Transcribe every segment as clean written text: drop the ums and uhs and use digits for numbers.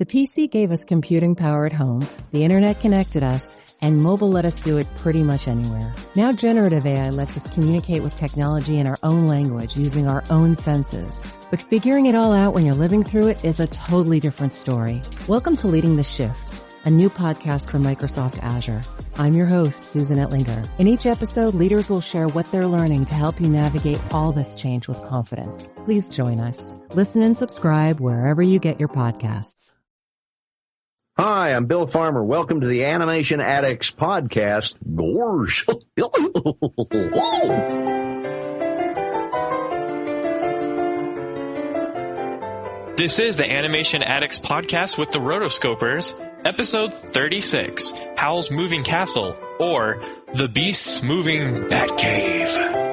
The PC gave us computing power at home, the internet connected us, and mobile let us do it pretty much anywhere. Now generative AI lets us communicate with technology in our own language using our own senses. But figuring it all out when you're living through it is a totally different story. Welcome to Leading the Shift, a new podcast from Microsoft Azure. I'm your host, Susan Ettlinger. In each episode, leaders will share what they're learning to help you navigate all this change with confidence. Please join us. Listen and subscribe wherever you get your podcasts. Hi, I'm Bill Farmer. Welcome to the Animation Addicts podcast. Gorge. This is the Animation Addicts podcast with the Rotoscopers, episode 36, Howl's Moving Castle, or The Beast's Moving Batcave.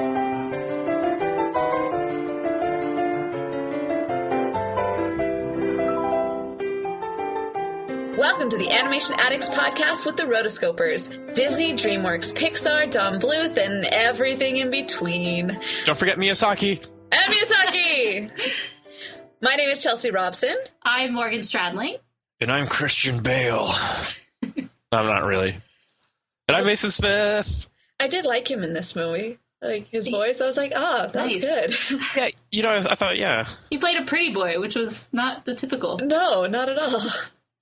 Welcome to the Animation Addicts podcast with the Rotoscopers. Disney, DreamWorks, Pixar, Don Bluth, and everything in between. Don't forget Miyazaki. And Miyazaki! My name is Chelsea Robson. I'm Morgan Stradley. And I'm Christian Bale. I'm not really. And I'm Mason Smith. I did like him in this movie. Like, his voice, I was like, oh, that was good. Yeah, you know, I thought, yeah. He played a pretty boy, which was not the typical. No, not at all.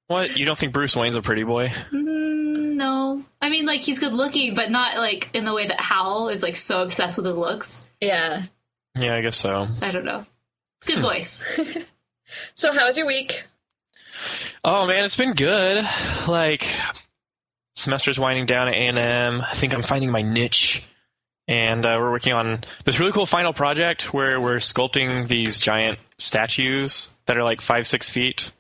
What? You don't think Bruce Wayne's a pretty boy? No. I mean, like, he's good looking, but not, like, in the way that Howl is, like, so obsessed with his looks. Yeah. Yeah, I guess so. I don't know. Good voice. So, how was your week? Oh, man, it's been good. Like, semester's winding down at A&M. I think I'm finding my niche. And we're working on this really cool final project where we're sculpting these giant statues that are, like, 5-6 feet.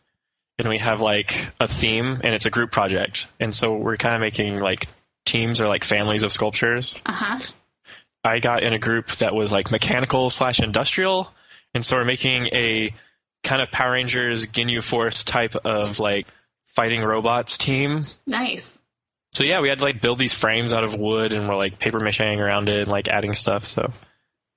And we have, like, a theme, and it's a group project. And so we're kind of making, like, teams or, like, families of sculptures. Uh-huh. I got in a group that was, like, mechanical/industrial. And so we're making a kind of Power Rangers Ginyu Force type of, like, fighting robots team. Nice. So, yeah, we had to, like, build these frames out of wood, and we're, like, paper macheing around it and, like, adding stuff. So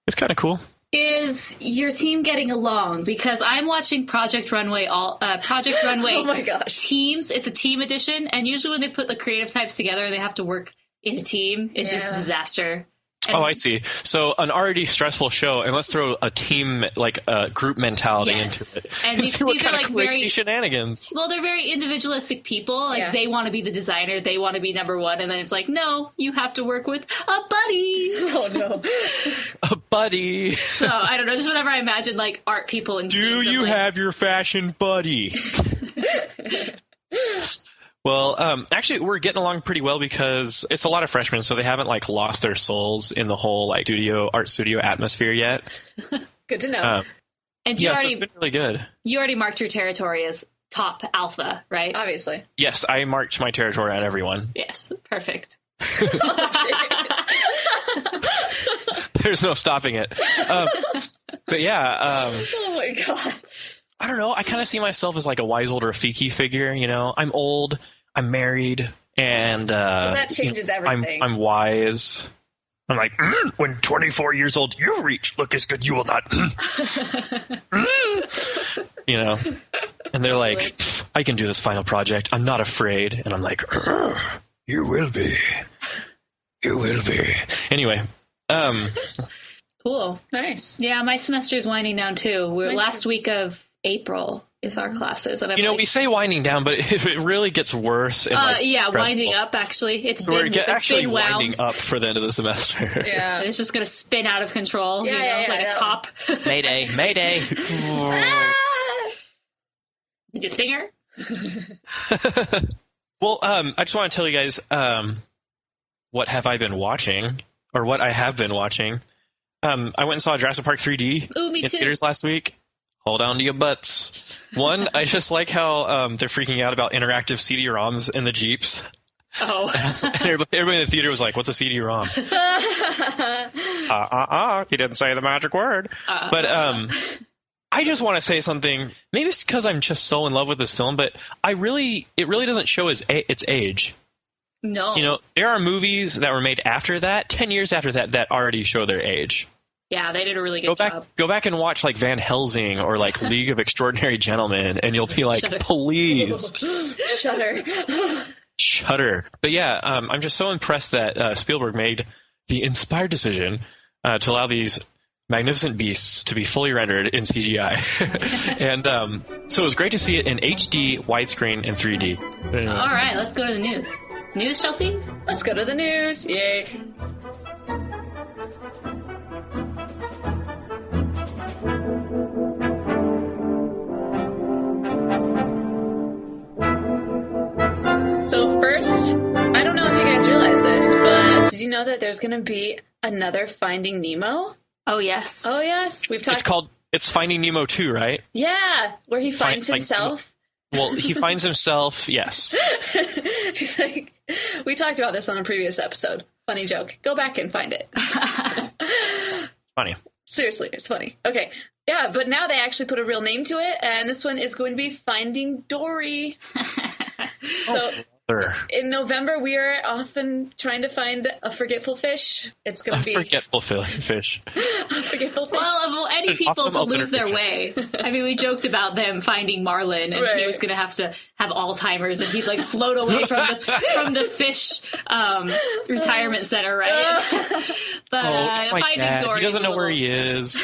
it's kind of cool. Is your team getting along? Because I'm watching Project Runway oh my gosh. Teams. It's a team edition, and usually when they put the creative types together, they have to work in a team. It's just a disaster. Oh, I see. So an already stressful show, and let's throw a team, like a group mentality into it. And these are like very shenanigans. Well, they're very individualistic people. Like they want to be the designer, they want to be number one, and then it's like, no, you have to work with a buddy. Oh no, a buddy. So I don't know. Just whenever I imagine like art people and do you have your fashion buddy? Well, actually, we're getting along pretty well because it's a lot of freshmen, so they haven't, like, lost their souls in the whole, like, art studio atmosphere yet. Good to know. And you so it's been really good. You already marked your territory as top alpha, right? Obviously. Yes, I marked my territory on everyone. Yes, perfect. There's no stopping it. But yeah. Oh my god. I don't know. I kind of see myself as like a wise old Rafiki figure, you know? I'm old, I'm married, and that changes everything. I'm wise. I'm like, when 24 years old you reach, look as good you will not. You know? And they're like, I can do this final project. I'm not afraid. And I'm like, you will be. You will be. Anyway, cool. Nice. Yeah, my semester's winding down too. We're last week of April is our classes, and we say winding down, but it really gets worse. And, winding up. Actually, it's been wound. Winding up for the end of the semester. Yeah, it's just going to spin out of control. A top. Mayday, Mayday! Did you sting her? Well, I just want to tell you guys what have I been watching, or what I have been watching. I went and saw Jurassic Park 3D in theaters last week. Hold on to your butts. One, I just like how they're freaking out about interactive CD-ROMs in the Jeeps. Oh. Everybody in the theater was like, what's a CD-ROM? He didn't say the magic word. But I just want to say something. Maybe it's because I'm just so in love with this film, but it really doesn't show its age. No. You know, there are movies that were made after that, 10 years after that, that already show their age. Yeah, they did a really good job. Go back and watch like Van Helsing or like League of Extraordinary Gentlemen, and you'll be like, please. Shudder. But yeah, I'm just so impressed that Spielberg made the inspired decision to allow these magnificent beasts to be fully rendered in CGI. And so it was great to see it in HD, widescreen, and 3D. Anyway. All right, let's go to the news. News, Chelsea? Let's go to the news. Yay. So first, I don't know if you guys realize this, but did you know that there's going to be another Finding Nemo? Oh, yes. Oh, yes. It's Finding Nemo 2, right? Yeah, where he finds himself. Well, he finds himself, yes. He's like, we talked about this on a previous episode. Funny joke. Go back and find it. Funny. Seriously, it's funny. Okay. Yeah, but now they actually put a real name to it, and this one is going to be Finding Dory. So in November, we are often trying to find a forgetful fish. It's going to be... forgetful fish. A forgetful fish. Well, of any people to lose their way. I mean, we joked about them finding Marlin, and he was going to have Alzheimer's, and he'd like float away from the fish retirement center, right? But it's my Finding dad. Dory, he doesn't know where he is.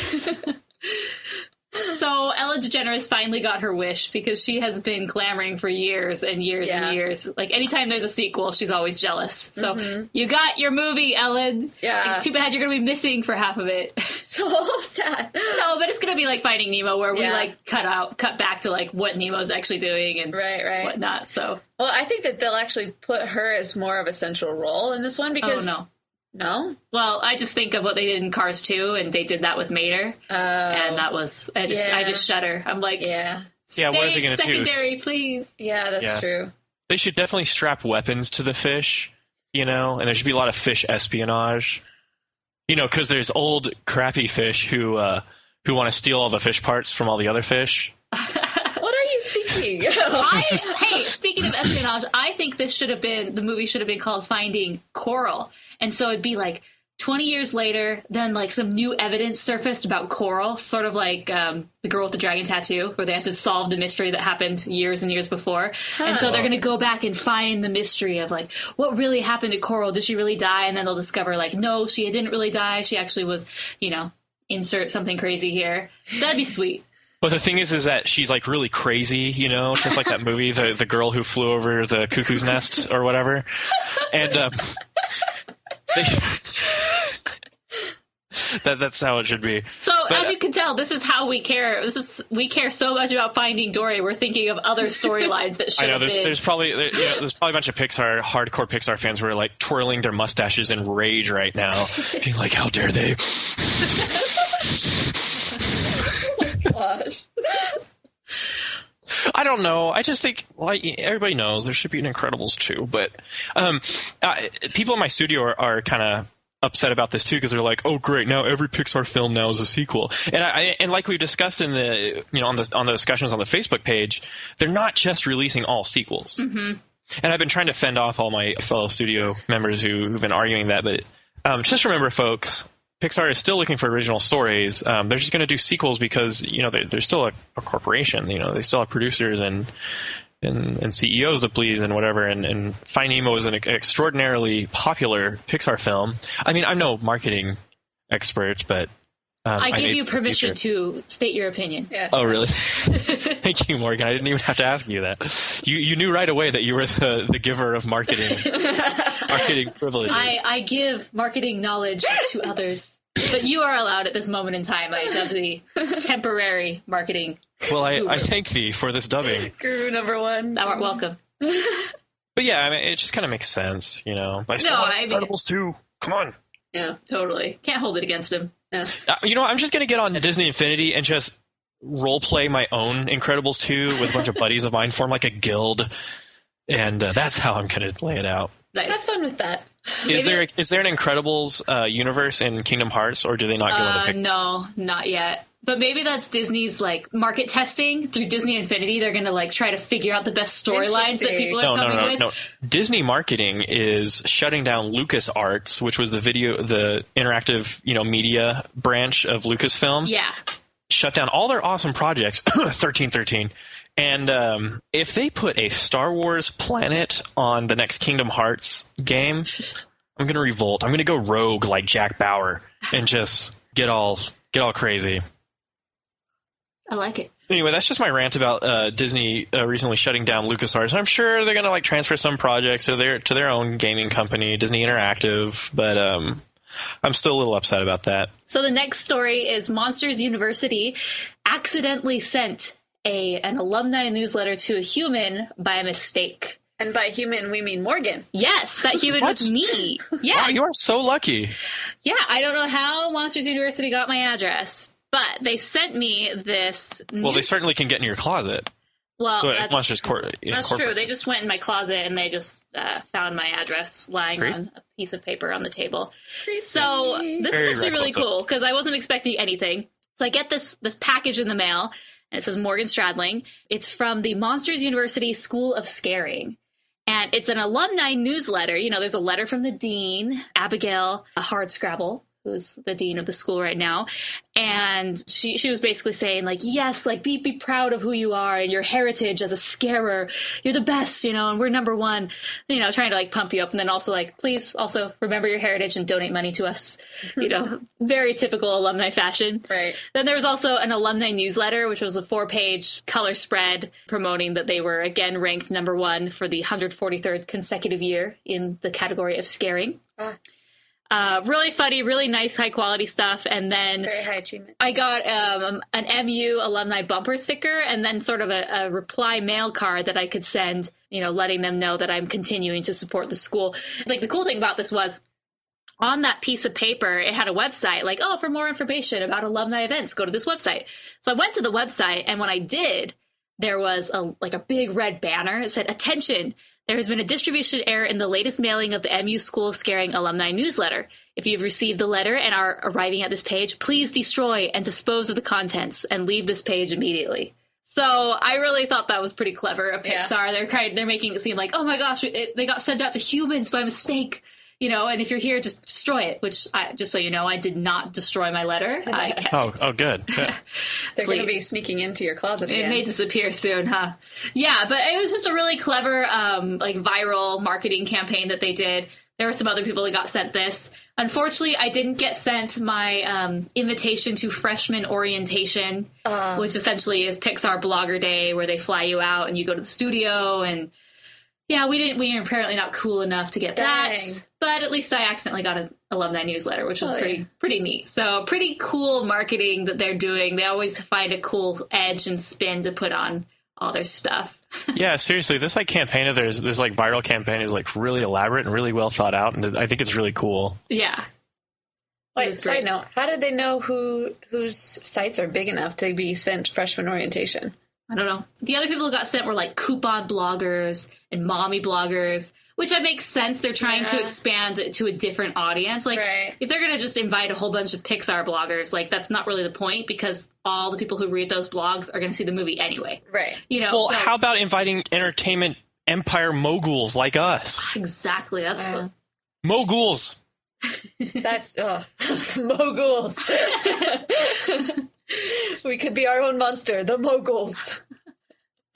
So Ellen DeGeneres finally got her wish because she has been clamoring for years and years and years. Like anytime there's a sequel, she's always jealous. So you got your movie, Ellen. Yeah. It's too bad you're going to be missing for half of it. So sad. No, but it's going to be like Finding Nemo where we like cut back to like what Nemo's actually doing and whatnot. So well, I think that they'll actually put her as more of a central role in this one because No? Well, I just think of what they did in Cars 2, and they did that with Mater. And that was... I just shudder. I'm like, what are they going to do? Secondary, please. Yeah, that's true. They should definitely strap weapons to the fish, and there should be a lot of fish espionage. Because there's old, crappy fish who want to steal all the fish parts from all the other fish. What are you thinking? Hey, speaking of espionage, I think the movie should have been called Finding Coral. And so it'd be like 20 years later, then like some new evidence surfaced about coral, sort of like The Girl with the Dragon Tattoo, where they have to solve the mystery that happened years and years before. And so they're going to go back and find the mystery of like, what really happened to Coral? Did she really die? And then they'll discover like, no, she didn't really die. She actually was, insert something crazy here. That'd be sweet. But the thing is that she's like really crazy, just like that movie, the girl who flew over the cuckoo's nest or whatever. And that's how it should be. So as you can tell, this is how we care. We care so much about Finding Dory. We're thinking of other storylines that should have been. There's probably a bunch of hardcore Pixar fans who are like twirling their mustaches in rage right now, being like, "How dare they!" Gosh. I don't know. I just think, everybody knows there should be an Incredibles 2, but people in my studio are kind of upset about this too because they're like, "Oh, great! Now every Pixar film now is a sequel." And like we discussed in the on the discussions on the Facebook page, they're not just releasing all sequels. Mm-hmm. And I've been trying to fend off all my fellow studio members who've been arguing that, but just remember, folks. Pixar is still looking for original stories. They're just going to do sequels because they're still a corporation. They still have producers and CEOs to please and whatever. And Finding Nemo is an extraordinarily popular Pixar film. I mean, I'm no marketing expert, but I give you permission to state your opinion. Yeah. Oh, really? Thank you, Morgan. I didn't even have to ask you that. You knew right away that you were the giver of marketing privileges. I give marketing knowledge to others, but you are allowed at this moment in time. I dub the temporary marketing. Well, I thank thee for this dubbing. Guru number one. Thou art welcome. But yeah, I mean, it just kind of makes sense, But Incredibles 2. Come on. Yeah, totally. Can't hold it against him. Yeah. I'm just going to get on Disney Infinity and just role play my own Incredibles 2 with a bunch of buddies of mine, form like a guild, and that's how I'm going to lay it out. Nice. Have fun with that. Is there an Incredibles universe in Kingdom Hearts, or do they not go into Pixar? No, not yet. But maybe that's Disney's like market testing through Disney Infinity. They're going to like try to figure out the best storylines that people are coming with. No. Disney marketing is shutting down LucasArts, which was the interactive, media branch of Lucasfilm. Yeah. Shut down all their awesome projects, 1313. And if they put a Star Wars planet on the next Kingdom Hearts game, I'm going to revolt. I'm going to go rogue like Jack Bauer and just get all crazy. I like it. Anyway, that's just my rant about Disney recently shutting down LucasArts. I'm sure they're going to transfer some projects to their own gaming company, Disney Interactive, but I'm still a little upset about that. So the next story is Monsters University accidentally sent an alumni newsletter to a human by mistake. And by human, we mean Morgan. Yes, that human was me. Yeah. Wow, you are so lucky. Yeah, I don't know how Monsters University got my address, but they sent me this. Well, they certainly can get in your closet. Well, that's true. They just went in my closet and they just found my address lying on a piece of paper on the table. Creepy. So this is actually really cool because I wasn't expecting anything. So I get this package in the mail and it says Morgan Stradling. It's from the Monsters University School of Scaring. And it's an alumni newsletter. There's a letter from the dean, Abigail Hardscrabble, who's the dean of the school right now. And she was basically saying, yes, be proud of who you are and your heritage as a scarer. You're the best, and we're number one, trying to pump you up. And then also please also remember your heritage and donate money to us, very typical alumni fashion. Right. Then there was also an alumni newsletter, which was a 4-page color spread promoting that they were again ranked number one for the 143rd consecutive year in the category of scaring. Really funny, really nice, high-quality stuff. And then very high achievement. I got an MU alumni bumper sticker and then sort of a reply mail card that I could send, letting them know that I'm continuing to support the school. The cool thing about this was on that piece of paper, it had a website for more information about alumni events, go to this website. So I went to the website, and when I did, there was a big red banner. It said, "Attention. There has been a distribution error in the latest mailing of the MU School of Scaring alumni newsletter. If you've received the letter and are arriving at this page, please destroy and dispose of the contents and leave this page immediately." So I really thought that was pretty clever of Pixar. Yeah. They're making it seem like, oh my gosh, they got sent out to humans by mistake. And if you're here, just destroy it, which, just so you know, I did not destroy my letter. I kept it. Oh, good. Yeah. They're going to be sneaking into your closet again. It may disappear soon, huh? Yeah, but it was just a really clever, viral marketing campaign that they did. There were some other people that got sent this. Unfortunately, I didn't get sent my invitation to freshman orientation, which essentially is Pixar Blogger Day, where they fly you out and you go to the studio. And yeah, we were apparently not cool enough to get that. But at least I accidentally got an alumni newsletter, which was pretty neat. So pretty cool marketing that they're doing. They always find a cool edge and spin to put on all their stuff. Yeah, seriously, this campaign of theirs, this viral campaign is really elaborate and really well thought out, and I think it's really cool. Yeah. Wait, side note, how did they know whose sites are big enough to be sent freshman orientation? I don't know. The other people who got sent were coupon bloggers and mommy bloggers, which makes sense. They're trying to expand it to a different audience. If they're going to just invite a whole bunch of Pixar bloggers, that's not really the point, because all the people who read those blogs are going to see the movie anyway. Right. Well, how about inviting entertainment empire moguls like us? Exactly. That's what... Moguls. That's... moguls. We could be our own monster, the moguls.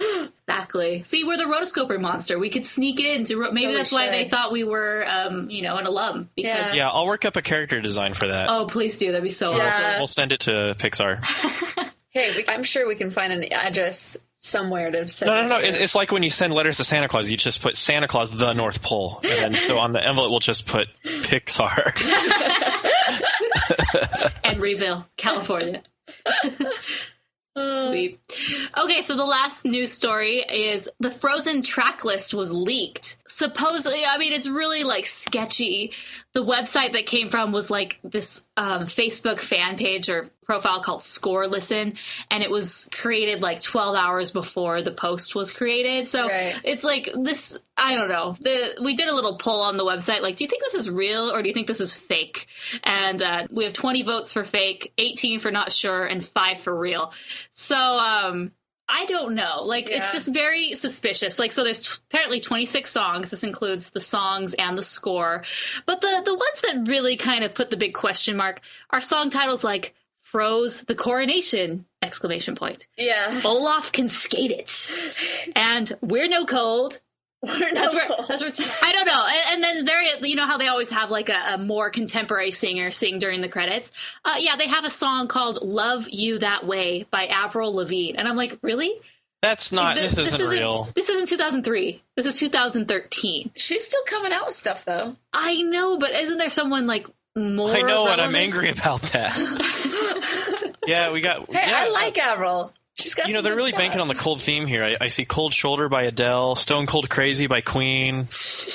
Exactly. See, we're the Rotoscoper monster. We could sneak into... Maybe that's why they thought we were, an alum. Because... Yeah, I'll work up a character design for that. Oh, please do. That'd be so awesome. We'll send it to Pixar. Hey, I'm sure we can find an address somewhere to send No. It's like when you send letters to Santa Claus, you just put Santa Claus, the North Pole. And then so on the envelope, we'll just put Pixar. And Reville, California. Sweet. Okay, so the last news story is the Frozen track list was leaked. Supposedly, it's really sketchy. The website that came from was this Facebook fan page or profile called Score Listen, and it was created like 12 hours before the post was created. So it's like this, I don't know. We did a little poll on the website, like, do you think this is real or do you think this is fake? And we have 20 votes for fake, 18 for not sure, and 5 for real. So I don't know. Like, it's just very suspicious. Like, so there's apparently 26 songs. This includes the songs and the score. But the ones that really kind of put the big question mark are song titles like Froze the Coronation! ! Yeah. Olaf Can Skate It. And We're No Cold. That's where I don't know. And then you know how they always have like a more contemporary singer sing during the credits? They have a song called Love You That Way by Avril Lavigne. And I'm like, really? That's not, this isn't real. This isn't 2003. This is 2013. She's still coming out with stuff, though. I know, but isn't there someone like more I know, relevant? and I'm angry about that. I like Avril. She's got they're really banking on the cold theme here. I see Cold Shoulder by Adele, Stone Cold Crazy by Queen,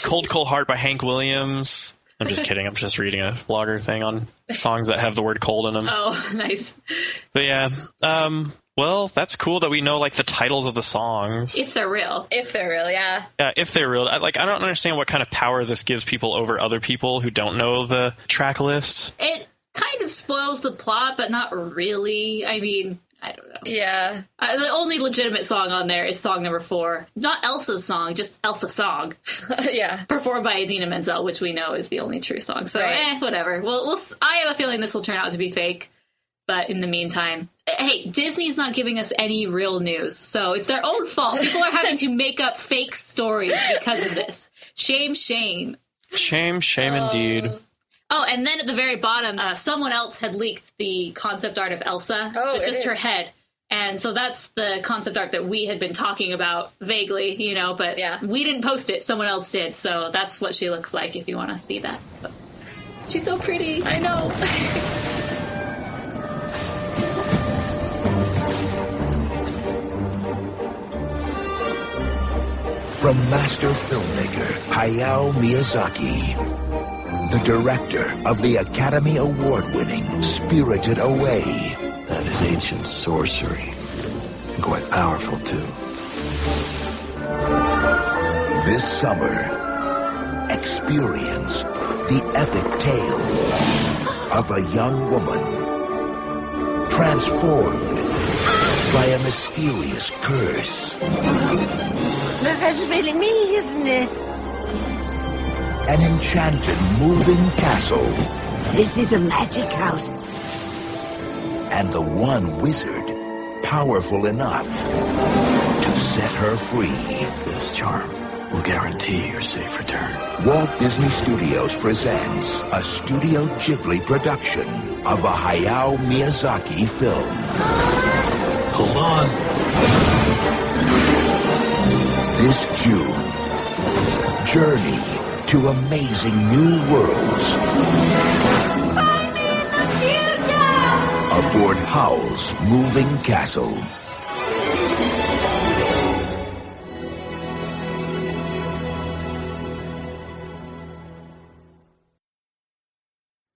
Cold Cold Heart by Hank Williams. I'm just kidding. I'm just reading a blogger thing on songs that have the word cold in them. Oh, nice. But yeah, well, that's cool that we know like the titles of the songs. If they're real. Yeah. Yeah, if they're real. I don't understand what kind of power this gives people over other people who don't know the track list. It kind of spoils the plot, but not really. I mean, I don't know. Yeah. The only legitimate song on there is song number 4. Not Elsa's song, just Elsa's song. Yeah. Performed by Idina Menzel, which we know is the only true song. So, whatever. Well, I have a feeling this will turn out to be fake. But in the meantime, hey, Disney's not giving us any real news. So it's their own fault. People are having to make up fake stories because of this. Shame, shame. Shame, shame indeed. Oh, and then at the very bottom, someone else had leaked the concept art of Elsa, but just her head. And so that's the concept art that we had been talking about vaguely, but we didn't post it. Someone else did. So that's what she looks like if you want to see that. So. She's so pretty. I know. From master filmmaker Hayao Miyazaki, the director of the Academy Award-winning Spirited Away. That is ancient sorcery, and quite powerful, too. This summer, experience the epic tale of a young woman transformed by a mysterious curse. That's really me, isn't it? An enchanted moving castle. This is a magic house. And the one wizard powerful enough to set her free. This charm will guarantee your safe return. Walt Disney Studios presents a Studio Ghibli production of a Hayao Miyazaki film. Hold on. This June, journey to amazing new worlds. I'm in the future! Aboard Howl's moving castle.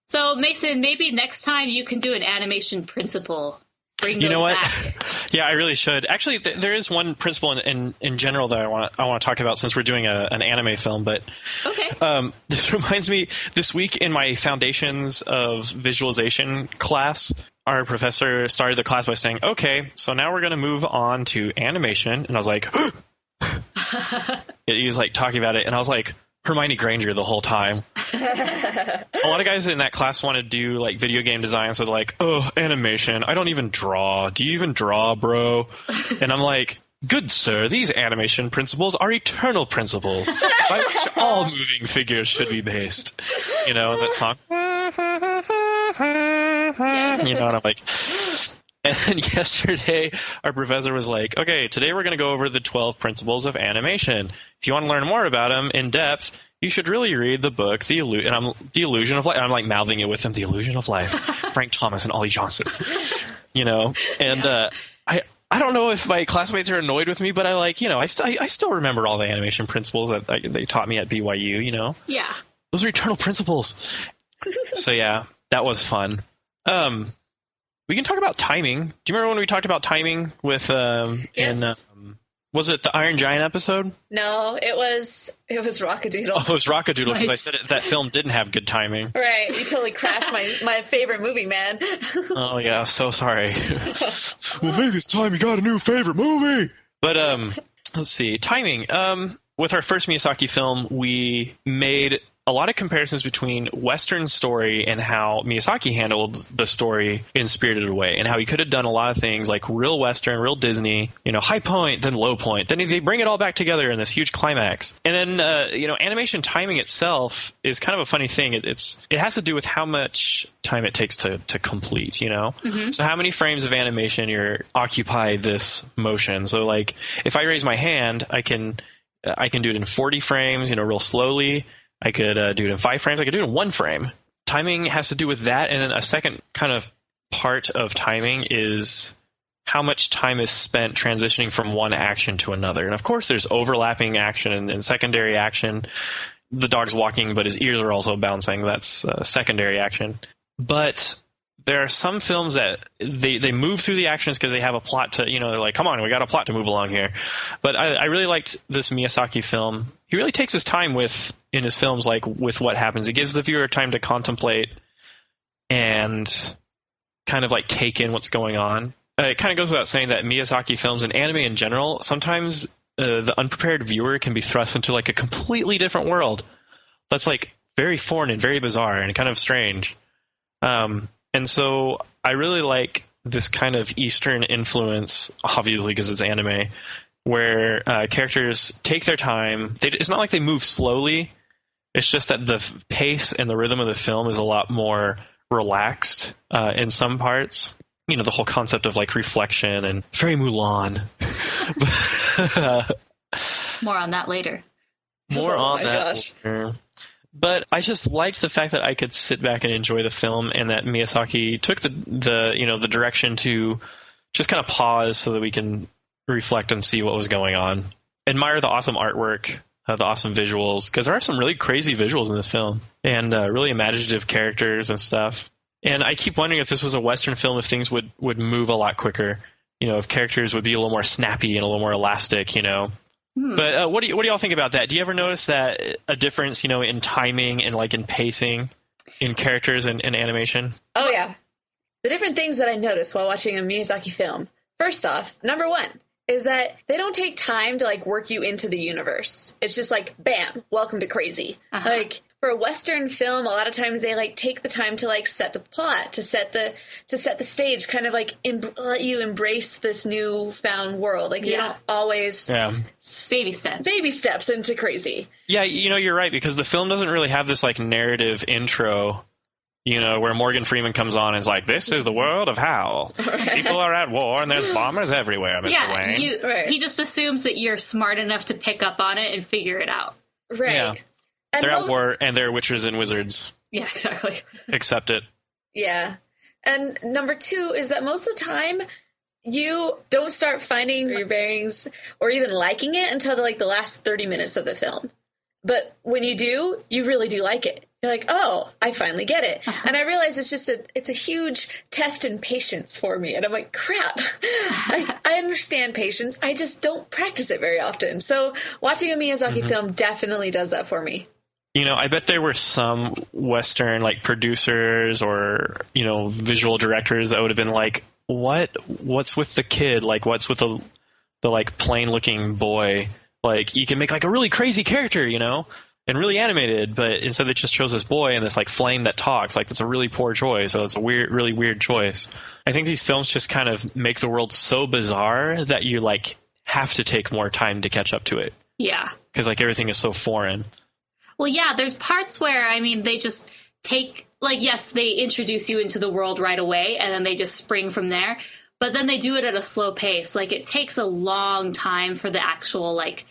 So, Mason, maybe next time you can do an animation principle. Bring those back. Yeah, I really should. Actually, there is one principle in general that I want to talk about since we're doing an anime film. But this reminds me, this week in my Foundations of Visualization class, our professor started the class by saying, "Okay, so now we're going to move on to animation." And I was like, he was like talking about it, and I was like, Hermione Granger the whole time. A lot of guys in that class want to do like video game design, so they're like, "Oh, animation. I don't even draw. Do you even draw, bro?" And I'm like, "Good sir, these animation principles are eternal principles by which all moving figures should be based." That song. And I'm like. And yesterday, our professor was like, "Okay, today we're going to go over the 12 principles of animation. If you want to learn more about them in depth, you should really read the book, The Illusion of Life." And I'm like mouthing it with him, The Illusion of Life, Frank Thomas and Ollie Johnson. And I don't know if my classmates are annoyed with me, but I still remember all the animation principles that they taught me at BYU. Yeah, those are eternal principles. So yeah. that was fun. We can talk about timing. Do you remember when we talked about timing with Yes. was it the Iron Giant episode? No, it was Rockadoodle. Oh, it was Rockadoodle because I Nice. said that film didn't have good timing. Right, you totally crashed my favorite movie, man. Oh yeah, so sorry. Well, maybe it's time you got a new favorite movie. But let's see, timing. With our first Miyazaki film, we made a lot of comparisons between Western story and how Miyazaki handled the story in Spirited Away, and how he could have done a lot of things like real Western, real Disney, high point, then low point. Then they bring it all back together in this huge climax. And then, animation timing itself is kind of a funny thing. It has to do with how much time it takes to complete, Mm-hmm. So how many frames of animation you're occupy this motion. So like if I raise my hand, I can do it in 40 frames, real slowly. I could do it in 5 frames. I could do it in 1 frame. Timing has to do with that. And then a second kind of part of timing is how much time is spent transitioning from one action to another. And of course, there's overlapping action and secondary action. The dog's walking, but his ears are also bouncing. That's secondary action. But there are some films that they move through the actions because they have a plot to, they're like, come on, we got a plot to move along here. But I really liked this Miyazaki film. He really takes his time in his films, like with what happens. It gives the viewer time to contemplate and kind of like take in what's going on. It kind of goes without saying that Miyazaki films and anime in general, sometimes the unprepared viewer can be thrust into like a completely different world that's like very foreign and very bizarre and kind of strange. And so I really like this kind of Eastern influence, obviously because it's anime, where characters take their time. It's not like they move slowly. It's just that the pace and the rhythm of the film is a lot more relaxed in some parts. The whole concept of like reflection and very Mulan. More on that later. More on that gosh. later. But I just liked the fact that I could sit back and enjoy the film, and that Miyazaki took the direction to just kind of pause so that we can reflect and see what was going on. Admire the awesome artwork, the awesome visuals, because there are some really crazy visuals in this film, and really imaginative characters and stuff. And I keep wondering if this was a Western film, if things would move a lot quicker. If characters would be a little more snappy and a little more elastic. But what do y'all think about that? Do you ever notice that a difference, in timing and like in pacing in characters and animation? Oh, yeah. The different things that I noticed while watching a Miyazaki film. First off, number 1 is that they don't take time to like work you into the universe. It's just like, bam, welcome to crazy. Uh-huh. Like for a Western film, a lot of times they like take the time to like set the plot, to set the stage, kind of like let you embrace this newfound world. Like they don't always Baby steps into crazy. Yeah, you're right, because the film doesn't really have this like narrative intro, where Morgan Freeman comes on and is like, this is the world of Howl. People are at war and there's bombers everywhere, Mr. Wayne. He just assumes that you're smart enough to pick up on it and figure it out. Right. Yeah. And they're at war and they're witches and wizards. Yeah, exactly. Accept it. Yeah. And number 2 is that most of the time you don't start finding your bearings or even liking it until the last 30 minutes of the film. But when you do, you really do like it. You're like, oh, I finally get it. And I realize it's a huge test in patience for me. And I'm like, crap, I understand patience. I just don't practice it very often. So watching a Miyazaki film definitely does that for me. I bet there were some Western like producers or, visual directors that would have been like, what's with the kid? Like, what's with the like plain looking boy? Like, you can make like a really crazy character, and really animated, but instead they just chose this boy and this like flame that talks. Like, that's a really poor choice. So it's a really weird choice. I think these films just kind of make the world so bizarre that you like have to take more time to catch up to it. Yeah. Because like everything is so foreign. Well, yeah, there's parts where, they just take, like, yes, they introduce you into the world right away, and then they just spring from there. But then they do it at a slow pace. Like, it takes a long time for the actual, like,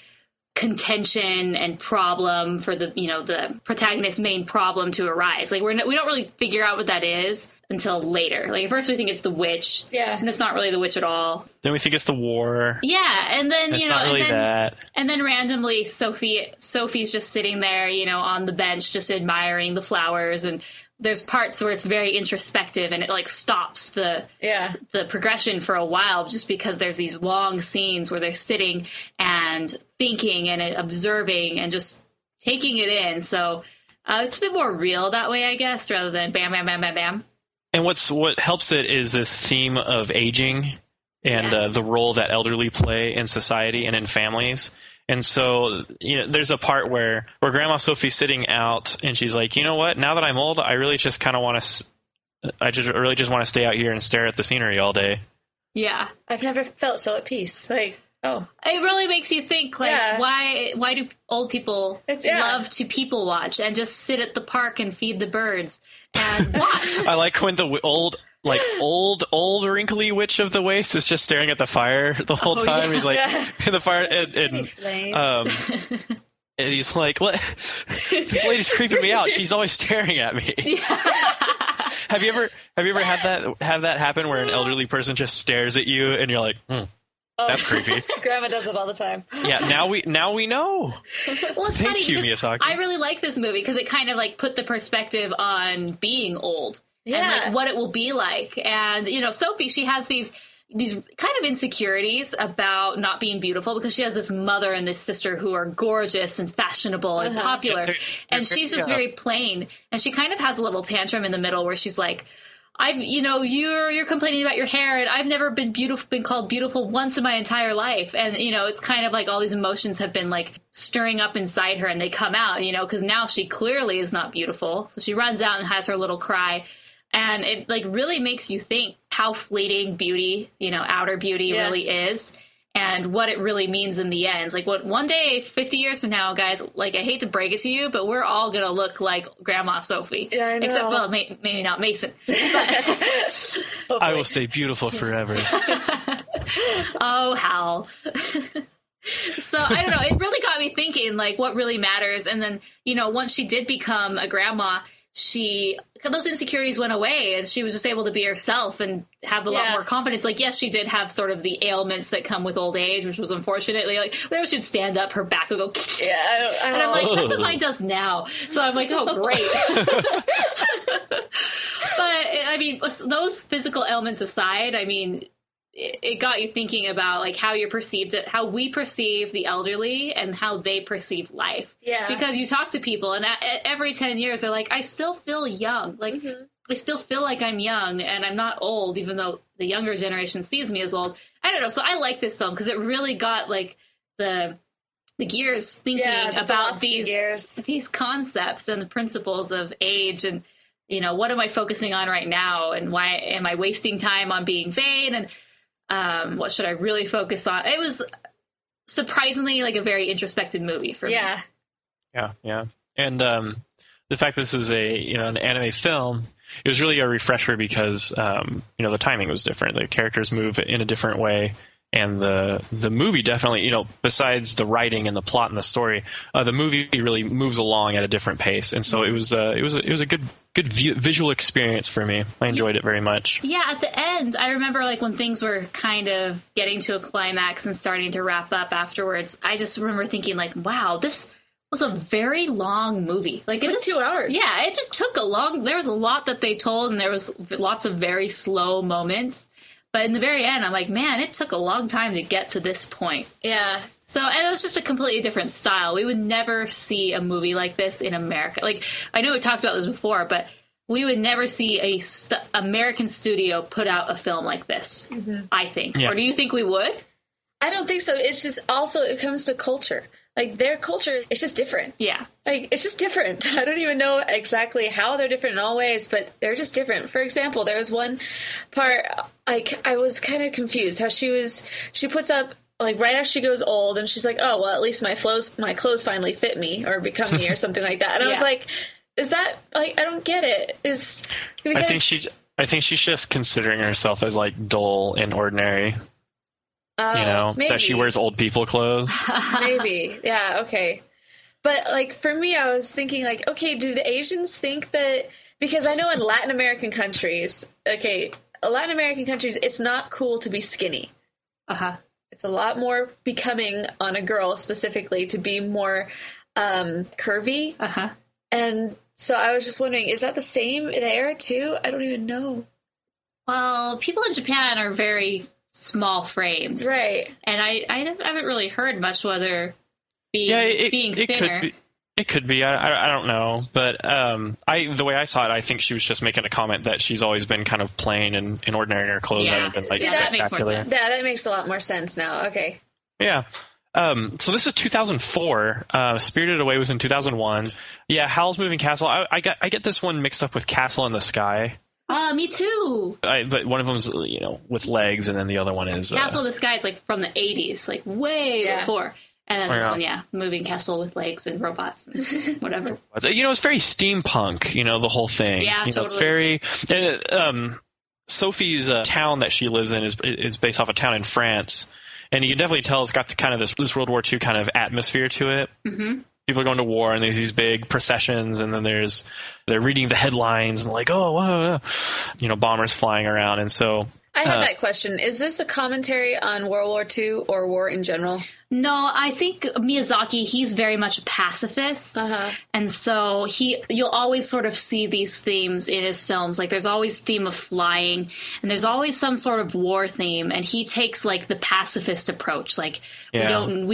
contention and problem for the, the protagonist's main problem to arise. Like, we don't really figure out what that is until later. Like, at first we think it's the witch. Yeah. And it's not really the witch at all. Then we think it's the war. Yeah, and then, it's not really that. And then randomly Sophie's just sitting there, on the bench, just admiring the flowers, and there's parts where it's very introspective and it like stops the progression for a while just because there's these long scenes where they're sitting and thinking and observing and just taking it in. So it's a bit more real that way, I guess, rather than bam, bam, bam, bam, bam. And what helps it is this theme of aging and the role that elderly play in society and in families. And so, there's a part where Grandma Sophie's sitting out and she's like, you know what? Now that I'm old, I really just kind of want to, really just want to stay out here and stare at the scenery all day. Yeah. I've never felt so at peace. Like, oh. It really makes you think, like, why do old people love to people watch and just sit at the park and feed the birds and watch? I like when the old wrinkly witch of the waste is just staring at the fire the whole time. Yeah. He's like in the fire and he's like, what? This lady's creeping me out. She's always staring at me. Yeah. Have you ever had that happen where an elderly person just stares at you and you're like, that's creepy. Grandma does it all the time. Yeah, now we know. Well, it's Thank funny you, Miyazaki. I really like this movie because it kind of like put the perspective on being old. Yeah. And like what it will be like. And, Sophie, she has these kind of insecurities about not being beautiful because she has this mother and this sister who are gorgeous and fashionable and popular. And she's just very plain. And she kind of has a little tantrum in the middle where she's like, you're complaining about your hair and I've never been called beautiful once in my entire life. And, it's kind of like all these emotions have been like stirring up inside her and they come out, because now she clearly is not beautiful. So she runs out and has her little cry. And it like really makes you think how fleeting beauty, outer beauty really is and what it really means in the end. Like one day, 50 years from now, guys, like I hate to break it to you, but we're all going to look like Grandma Sophie. Yeah, I know. Except, well, maybe not Mason. But I will stay beautiful forever. Oh, Howl. So I don't know. It really got me thinking like what really matters. And then, once she did become a grandma, those insecurities went away and she was just able to be herself and have a lot more confidence. Like, yes, she did have sort of the ailments that come with old age, which was unfortunately like whenever she'd stand up, her back would go. Yeah, and I'm like, that's what mine does now. So I'm like, oh, great. But I mean, those physical ailments aside, I mean, it got you thinking about like how you perceived it, how we perceive the elderly and how they perceive life. Yeah. Because you talk to people and every 10 years they're like, I still feel young. Like I still feel like I'm young and I'm not old, even though the younger generation sees me as old. I don't know. So I like this film because it really got like the gears thinking about these concepts and the principles of age and, what am I focusing on right now? And why am I wasting time on being vain? And, what should I really focus on? It was surprisingly like a very introspective movie for me. Yeah. And the fact this is an anime film, it was really a refresher because the timing was different. The characters move in a different way, and the movie definitely, besides the writing and the plot and the story, the movie really moves along at a different pace. And so it was a good visual experience for me. I enjoyed it very much. Yeah, at the end, I remember like when things were kind of getting to a climax and starting to wrap up afterwards, I just remember thinking like, wow, this was a very long movie. Like it took just 2 hours. Yeah, it just took there was a lot that they told and there was lots of very slow moments. But in the very end, I'm like, man, it took a long time to get to this point. Yeah. So, and it was just a completely different style. We would never see a movie like this in America. Like, I know we talked about this before, but we would never see a American studio put out a film like this, I think. Yeah. Or do you think we would? I don't think so. It's just also, it comes to culture. Like, their culture, it's just different. Yeah. Like, it's just different. I don't even know exactly how they're different in all ways, but they're just different. For example, there was one part, like, I was kind of confused how she puts up, like, right after she goes old, and she's like, oh, well, at least my clothes finally fit me, or become me, or something like that. And I was like, is that, like, I don't get it. I think she's just considering herself as, like, dull and ordinary. Maybe. That she wears old people clothes. Maybe. Yeah, okay. But, like, for me, I was thinking, like, okay, do the Asians think that... Because I know in Latin American countries, it's not cool to be skinny. Uh-huh. It's a lot more becoming on a girl, specifically, to be more curvy. Uh-huh. And So I was just wondering, is that the same there too? I don't even know. Well, people in Japan are very small frames. Right. And I haven't really heard much whether being thinner. It could be. I don't know. But the way I saw it, I think she was just making a comment that she's always been kind of plain and ordinary in her clothes. Yeah. Been, like, That makes more sense. Yeah, that makes a lot more sense now. Okay. Yeah. So this is 2004. Spirited Away was in 2001. Yeah, Howl's Moving Castle. I get this one mixed up with Castle in the Sky. Me too. But one of them's with legs, and then the other one is Castle in the Sky is like from the 80s, like way before. And then this one, moving castle with legs and robots and whatever. It's very steampunk. The whole thing. Yeah, totally. It's very. Sophie's town that she lives in is based off a town in France. And you can definitely tell it's got kind of this World War II kind of atmosphere to it. Mm-hmm. People are going to war, and there's these big processions, and then they're reading the headlines, and like, oh, whoa, bombers flying around. And so I had that question. Is this a commentary on World War II or war in general? No, I think Miyazaki, he's very much a pacifist. Uh-huh. And so you'll always sort of see these themes in his films. Like there's always theme of flying, and there's always some sort of war theme. And he takes like the pacifist approach. Like we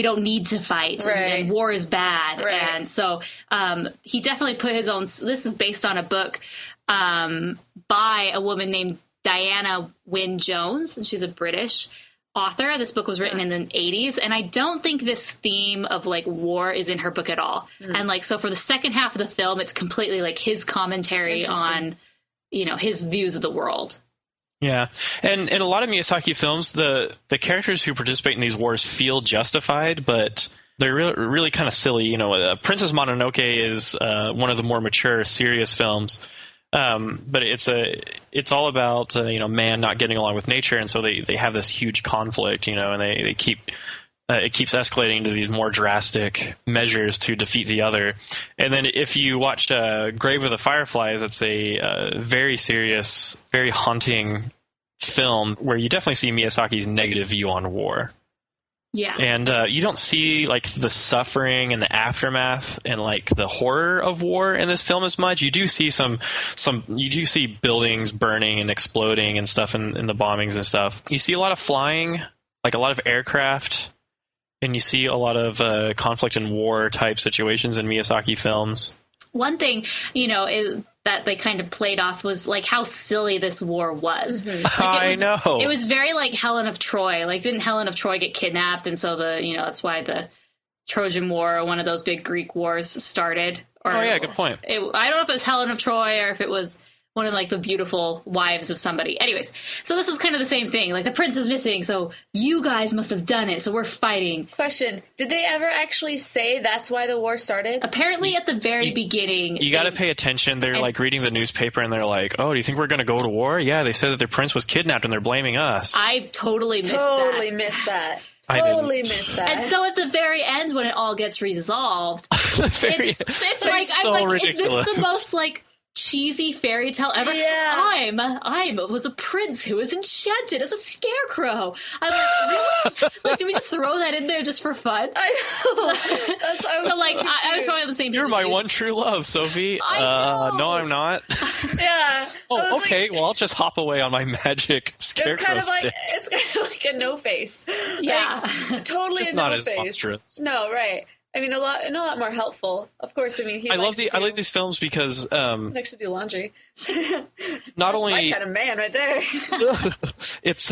don't need to fight, and war is bad. Right. And so he definitely put his own. This is based on a book by a woman named Diana Wynne Jones, and she's a British author. This book was written in the 80s, and I don't think this theme of like war is in her book at all. And like so for the second half of the film, it's completely like his commentary on his views of the world. Yeah, and in a lot of Miyazaki films, the characters who participate in these wars feel justified, but they're really kind of silly. Princess Mononoke is one of the more mature, serious films. But it's all about man not getting along with nature, and so they have this huge conflict, and they keep it keeps escalating to these more drastic measures to defeat the other. And then if you watched Grave of the Fireflies, it's a very serious, very haunting film where you definitely see Miyazaki's negative view on war. Yeah. And you don't see like the suffering and the aftermath and like the horror of war in this film as much. You do see you do see buildings burning and exploding and stuff in the bombings and stuff. You see a lot of flying, like a lot of aircraft, and you see a lot of conflict and war type situations in Miyazaki films. One thing, that they kind of played off was like how silly this war was. Mm-hmm. Like, I know. It was very like Helen of Troy. Like, didn't Helen of Troy get kidnapped? And so that's why the Trojan War, or one of those big Greek wars, started. Or, good point. I don't know if it was Helen of Troy or if it was one of like the beautiful wives of somebody. Anyways, so this was kind of the same thing. Like the prince is missing, so you guys must have done it. So we're fighting. Question: did they ever actually say that's why the war started? Apparently, at the very beginning, you got to pay attention. They're like reading the newspaper, and they're like, "Oh, do you think we're going to go to war?" Yeah, they said that their prince was kidnapped, and they're blaming us. I totally missed that. Totally missed that. And so at the very end, when it all gets resolved, it's like so I'm like, ridiculous. is this the most like cheesy fairy tale ever? Yeah. I was a prince who was enchanted as a scarecrow. I'm like, really? Like, did we just throw that in there just for fun? I know. I was probably on the same. You're my one true love, Sophie. I know. No, I'm not. Yeah. Oh, okay. Well, I'll just hop away on my magic scarecrow stick. It's kind of like a no face. Yeah. Like, totally just a no not as face. monstrous. No, right. I mean, a lot more helpful. Of course, I mean, I like these films because likes to do laundry. Not only my kind of man right there. It's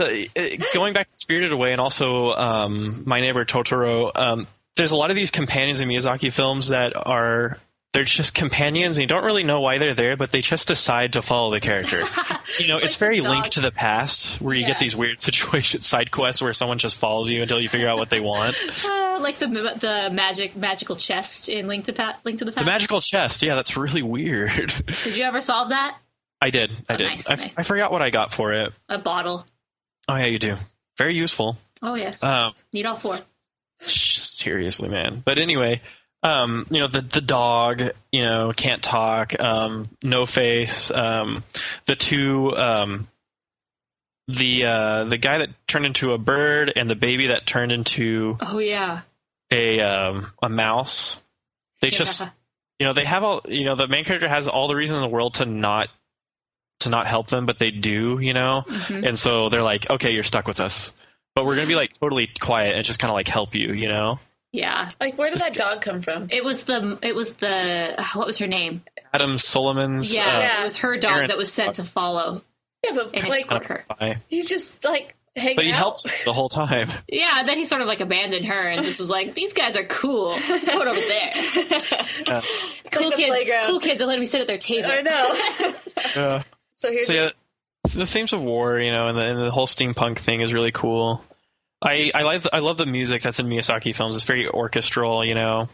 going back to Spirited Away and also My Neighbor Totoro. There's a lot of these companions in Miyazaki films that they're just companions, and you don't really know why they're there, but they just decide to follow the character. It's very Link to the Past, where you get these weird side quests where someone just follows you until you figure out what they want. Like the magical chest in Link to the Past. The magical chest, yeah, that's really weird. Did you ever solve that? I did. Nice. I forgot what I got for it. A bottle. Oh yeah, you do. Very useful. Oh yes. Need all four. Seriously, man. But anyway. The dog, can't talk, no face, the two, the guy that turned into a bird and the baby that turned into a mouse. They just they have all, the main character has all the reason in the world to not help them, but they do, Mm-hmm. and so they're like, okay, you're stuck with us, but we're gonna be like totally quiet and just kind of like help you, Yeah. Like, where did that dog come from? It was the what was her name? Adam Solomon's. It was her dog that was sent to follow. Yeah, but and like, escort her. he just like hang But he out. helps the whole time. Yeah, then he sort of like abandoned her and just was like, "These guys are cool. Put over there. Cool like the playground. Cool kids that let me sit at their table." I know. So here's the themes of war, and the whole steampunk thing is really cool. I love the music that's in Miyazaki films. It's very orchestral, and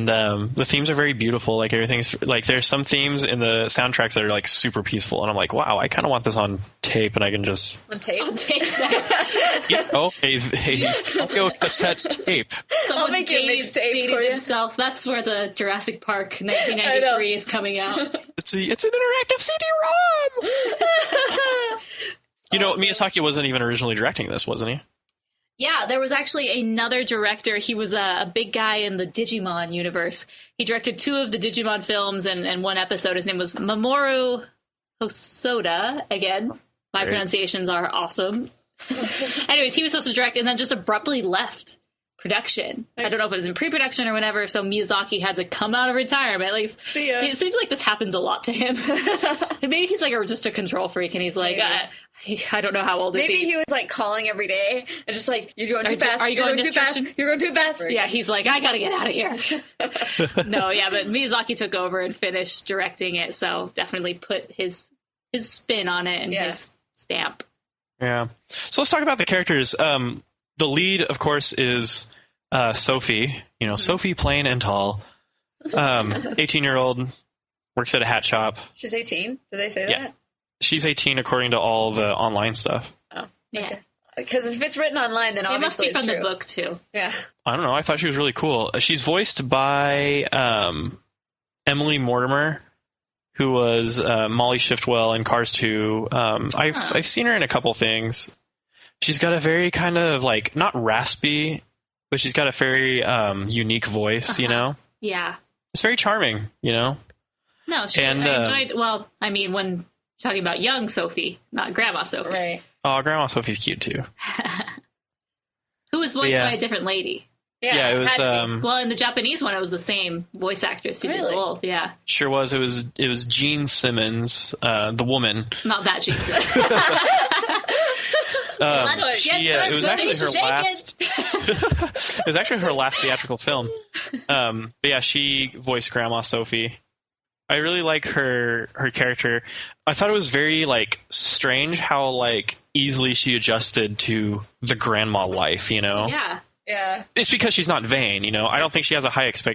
the themes are very beautiful. Like everything's like, there's some themes in the soundtracks that are like super peaceful, and I'm like, wow, I kind of want this on tape, and I can just on tape. Nice. I'll go cassette tape. Someone make you a mixtape dated for you. themselves. That's where the Jurassic Park 1993 is coming out. It's an interactive CD-ROM. Miyazaki wasn't even originally directing this, wasn't he? Yeah, there was actually another director. He was a big guy in the Digimon universe. He directed 2 of the Digimon films and 1 episode. His name was Mamoru Hosoda. Again, my pronunciations are awesome. Anyways, he was supposed to direct and then just abruptly left production. I don't know if it was in pre-production or whatever, so Miyazaki had to come out of retirement. Like, see ya. It seems like this happens a lot to him. Maybe he's like just a control freak, and he's like, I don't know how old is he. Maybe he was like calling every day and just like, you're going too fast. Are you going too fast? You're going too fast. Yeah, he's like, I gotta get out of here. No, yeah, but Miyazaki took over and finished directing it, so definitely put his spin on it and his stamp. Yeah. So let's talk about the characters. The lead, of course, is Sophie. Sophie, plain and tall. 18-year-old, works at a hat shop. She's 18? Did they say that? Yeah. She's 18 according to all the online stuff. Oh, yeah. Okay. Because if it's written online, then obviously it must be it's from true. the book too. Yeah. I don't know. I thought she was really cool. She's voiced by Emily Mortimer, who was Molly Shiftwell in Cars 2. I've seen her in a couple things. She's got a very kind of like, not raspy, but she's got a very unique voice, Yeah. It's very charming, No, I enjoyed, when you're talking about young Sophie, not Grandma Sophie. Right. Oh, Grandma Sophie's cute too. Who was voiced by a different lady. Yeah, it was. Well, in the Japanese one, it was the same voice actress who did both. Yeah, sure was. It was Gene Simmons, the woman. Not that Gene Simmons. It was actually her last. It was actually her last theatrical film. But yeah, she voiced Grandma Sophie. I really like her character. I thought it was very like strange how like easily she adjusted to the grandma life. Yeah. Yeah. It's because she's not vain. I don't think she has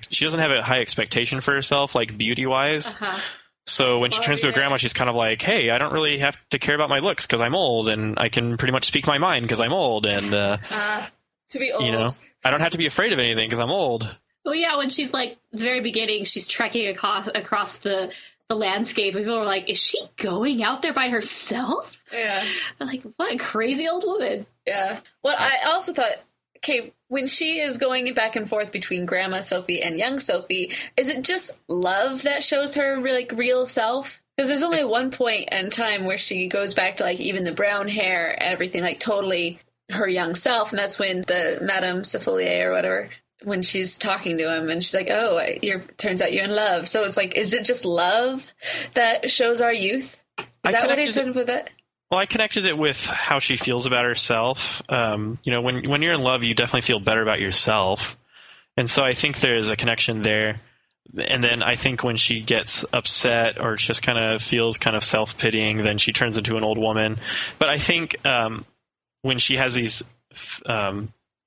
she doesn't have a high expectation for herself, like beauty wise. Uh-huh. So when she turns to a grandma, she's kind of like, hey, I don't really have to care about my looks because I'm old, and I can pretty much speak my mind because I'm old, and to be old, I don't have to be afraid of anything because I'm old. Well, yeah, when she's like the very beginning, she's trekking across the landscape. People were like, "Is she going out there by herself?" Yeah, I'm like, what a crazy old woman. Yeah. Well, I also thought, okay, when she is going back and forth between Grandma Sophie and young Sophie, is it just love that shows her like real self? Because there's only one point in time where she goes back to like even the brown hair and everything, like totally her young self, and that's when the Madame Soufflier or whatever, when she's talking to him and she's like, oh, turns out you're in love. So it's like, is it just love that shows our youth? Is that what he's doing with it? Well, I connected it with how she feels about herself. When you're in love, you definitely feel better about yourself. And so I think there's a connection there. And then I think when she gets upset or just kind of feels kind of self-pitying, then she turns into an old woman. But I think when she has these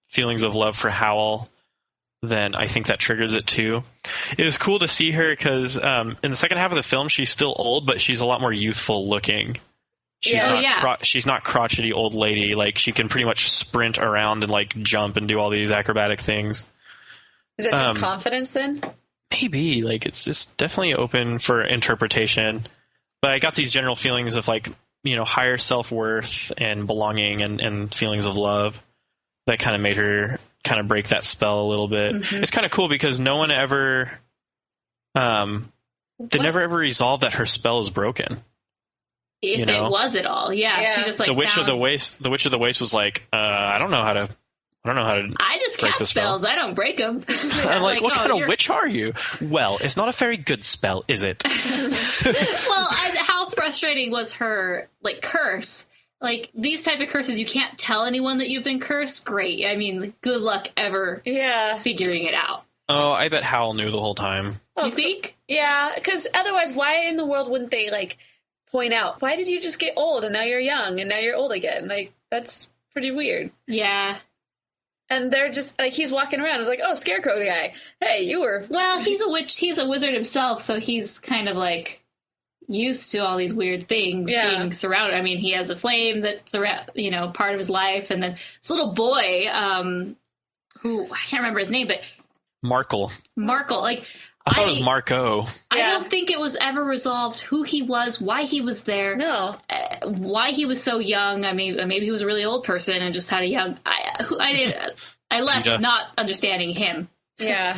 feelings of love for Howl, then I think that triggers it too. It was cool to see her because in the second half of the film, she's still old, but she's a lot more youthful looking. She's not crotchety old lady. Like, she can pretty much sprint around and like jump and do all these acrobatic things. Is that just confidence then? Maybe. Like, it's definitely open for interpretation. But I got these general feelings of like, higher self-worth and belonging and feelings of love that kind of made her kind of break that spell a little bit. Mm-hmm. It's kind of cool because no one ever they never ever resolved that her spell is broken. If it was at all, she just like the Witch of the Waste. The Witch of the Waste was like, I don't know how to. I just cast spells. I don't break them. I'm like, what kind of witch are you? Well, it's not a very good spell, is it? Well, how frustrating was her like curse? Like these type of curses, you can't tell anyone that you've been cursed. Great. I mean, good luck ever figuring it out. Oh, I bet Howl knew the whole time. You think? Yeah, because otherwise, why in the world wouldn't they like point out? Why did you just get old and now you're young and now you're old again? Like that's pretty weird. Yeah. And they're just like, he's walking around. It's like, oh, Scarecrow guy. Hey, you were. Well, he's a witch. He's a wizard himself, so he's kind of like used to all these weird things being surrounded. I mean, he has a flame that's part of his life, and then this little boy, who I can't remember his name, but Markl. Like I thought it was Marco. I don't think it was ever resolved who he was, why he was there. No. Why he was so young. I mean, maybe he was a really old person and just had a young. I left not understanding him. Yeah.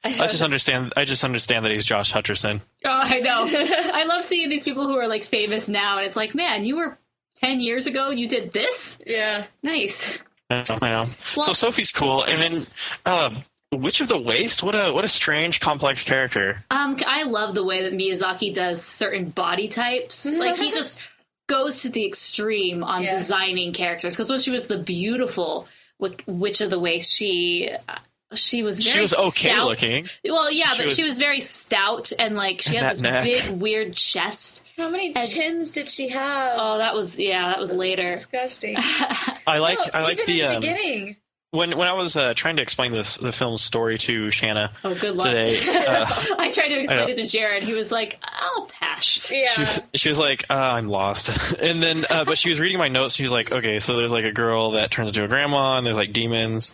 I just understand that he's Josh Hutcherson. Oh, I know. I love seeing these people who are like famous now, and it's like, man, you were 10 years ago and you did this? Yeah. Nice. I know. Well, so Sophie's cool, and then Witch of the Waste? What a strange, complex character. I love the way that Miyazaki does certain body types. Like, he just goes to the extreme on designing characters. Because when she was the beautiful Witch of the Waste, she was very okay stout. Looking. Well, yeah, but she was very stout, and like she had this big, weird chest. How many chins did she have? Oh, that was later. Disgusting. I like the beginning. When I was trying to explain the film's story to Shanna today, I tried to explain it to Jared. He was like, "I'll pass." Yeah. She was like, "I'm lost," and then but she was reading my notes. She was like, "Okay, so there's like a girl that turns into a grandma, and there's like demons."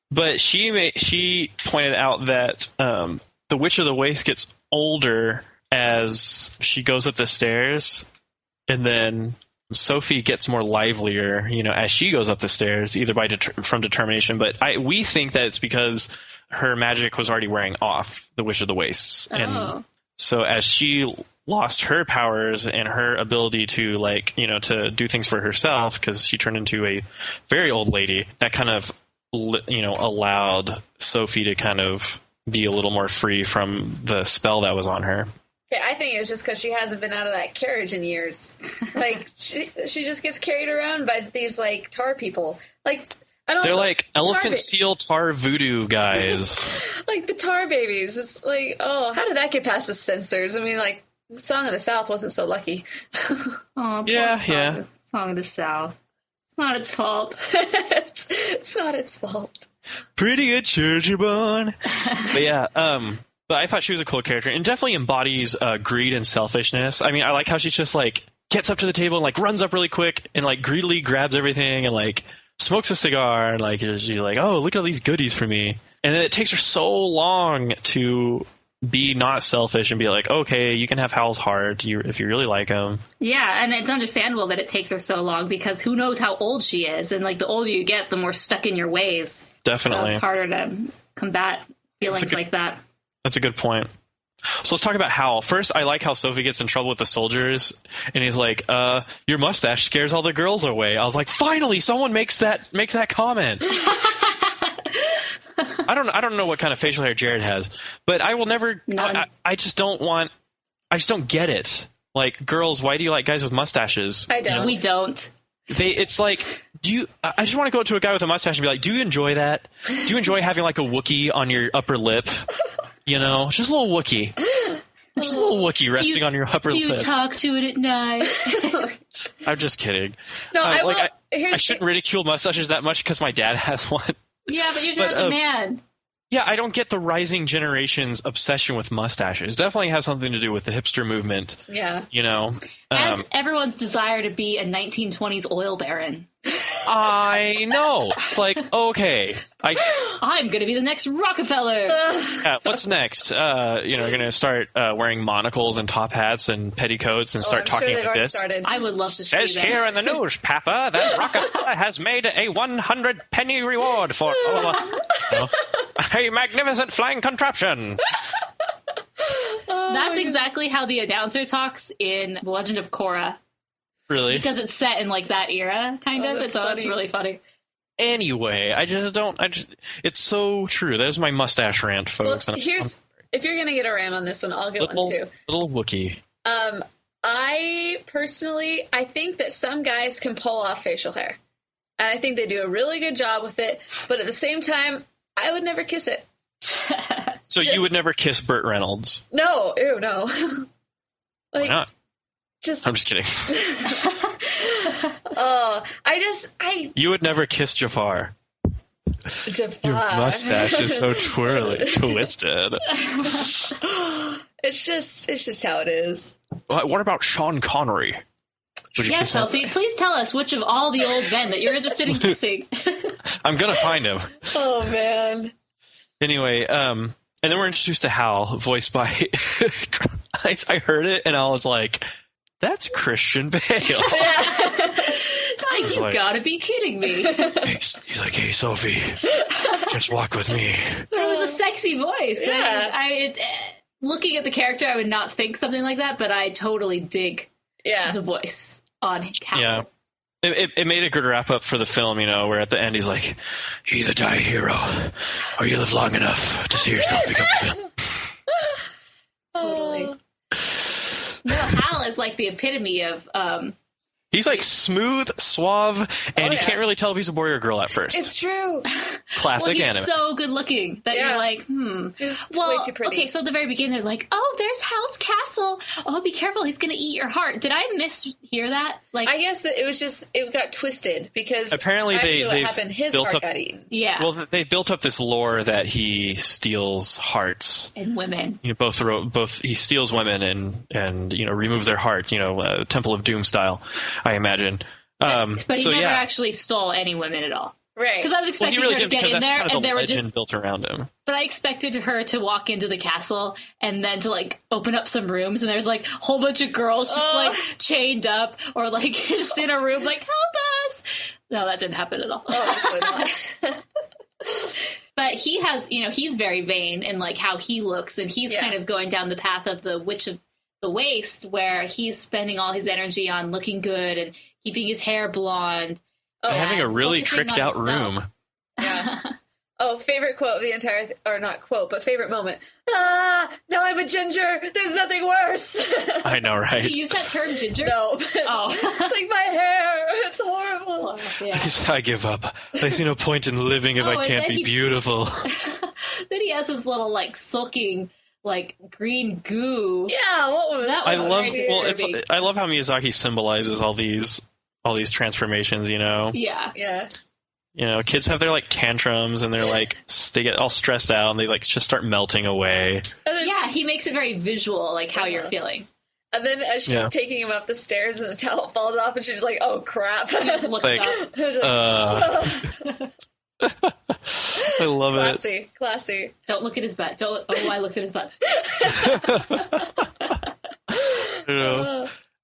But she pointed out that the Witch of the Waste gets older as she goes up the stairs, and then Sophie gets more livelier, as she goes up the stairs, either from determination. But we think that it's because her magic was already wearing off, the Witch of the Wastes, and so as she lost her powers and her ability to to do things for herself, because she turned into a very old lady, that kind of allowed Sophie to kind of be a little more free from the spell that was on her. Yeah, I think it was just because she hasn't been out of that carriage in years. Like, she just gets carried around by these, like, tar people. Like, they're like elephant seal tar voodoo guys. Like, the tar babies. It's like, how did that get past the censors? I mean, like, Song of the South wasn't so lucky. Oh, Song of the South. It's not its fault. It's not its fault. Pretty good church you're born. But yeah, but I thought she was a cool character and definitely embodies greed and selfishness. I mean, I like how she just like gets up to the table and like runs up really quick and like greedily grabs everything and like smokes a cigar and like she's like, oh, look at all these goodies for me. And then it takes her so long to be not selfish and be like, okay, you can have Howl's heart if you really like him. Yeah, and it's understandable that it takes her so long because who knows how old she is, and like the older you get, the more stuck in your ways. Definitely. So it's harder to combat feelings like that. That's a good point. So let's talk about Howl. First, I like how Sophie gets in trouble with the soldiers, and he's like, your mustache scares all the girls away. I was like, finally, someone makes that comment. I don't know what kind of facial hair Jared has, but I will never. I just don't get it. Like, girls, why do you like guys with mustaches? I don't. We don't. It's like, I just want to go up to a guy with a mustache and be like, do you enjoy that? Do you enjoy having like a Wookiee on your upper lip? Just a little Wookiee. Just a little Wookiee resting on your upper lip. Do you talk to it at night? I'm just kidding. No, I shouldn't ridicule mustaches that much because my dad has one. Yeah, but your dad's a man. Yeah, I don't get the rising generation's obsession with mustaches. Definitely has something to do with the hipster movement. Yeah. And everyone's desire to be a 1920s oil baron. I know. It's like, okay. I'm going to be the next Rockefeller. Yeah, what's next? We're going to start wearing monocles and top hats and petticoats and start talking like this. Started. I would love to see that. Says here in the news, Papa, that Rockefeller has made a 100-penny reward for a magnificent flying contraption. That's exactly how the announcer talks in The Legend of Korra. Really? Because it's set in like that era, kind of. So it's really funny. Anyway, it's so true. That is my mustache rant, folks. Well, if you're going to get a rant on this one, I'll get one too. Little Wookie. I think that some guys can pull off facial hair. And I think they do a really good job with it. But at the same time, I would never kiss it. So you would never kiss Burt Reynolds? No. Ew, no. Why not? I'm just kidding. You would never kiss Jafar. Jafar. Your mustache is so twisted. It's just how it is. What about Sean Connery? Yes, Chelsea, please tell us which of all the old men that you're interested in kissing. I'm gonna find him. Oh, man. Anyway, and then we're introduced to Howl, voiced by... I heard it, and I was like, that's Christian Bale. You gotta be kidding me. He's like, hey, Sophie, just walk with me. But it was a sexy voice. Yeah. Looking at the character, I would not think something like that, but I totally dig the voice on Howl. Yeah. It made a good wrap-up for the film, where at the end he's like, you either die a hero, or you live long enough to see yourself become a villain. Totally. No, Howl is like the epitome of... He's like smooth, suave, and you can't really tell if he's a boy or a girl at first. It's true. Classic anime. He's so good looking that you're like, It's way too pretty. Okay, so at the very beginning, they're like, oh, there's Howl's castle. Oh, be careful, he's going to eat your heart. Did I mishear that? Like, I guess that it got twisted because apparently what happened, his heart got eaten. Yeah. Well, they built up this lore that he steals hearts. And women. Both he steals women and removes their heart, Temple of Doom style, I imagine. But he never actually stole any women at all. Right. Because I was expecting her to get in there, and there were just built around him. But I expected her to walk into the castle and then to like open up some rooms, and there's like a whole bunch of girls just like chained up or like just in a room like, help us. No, that didn't happen at all. Obviously not. But he has, he's very vain in like how he looks, and he's kind of going down the path of the Witch of the Waste, where he's spending all his energy on looking good and keeping his hair blonde. And having a really tricked out room. Yeah. Favorite quote of the entire, or not quote, but favorite moment. Now I'm a ginger. There's nothing worse. I know, right? Did you use that term, ginger? No. It's like my hair. It's horrible. Yeah. I give up. I see no point in living if I can't be beautiful. Then he has his little like sulking like green goo. Yeah, what was that? I love how Miyazaki symbolizes all these transformations, Yeah. Kids have their like tantrums and they're like they get all stressed out and they like just start melting away. Yeah, he makes it very visual, like how you're feeling. And then as she's taking him up the stairs and the towel falls off and she's like, oh crap. He just looks up. I love it. Classy. Don't look at his butt. I looked at his butt.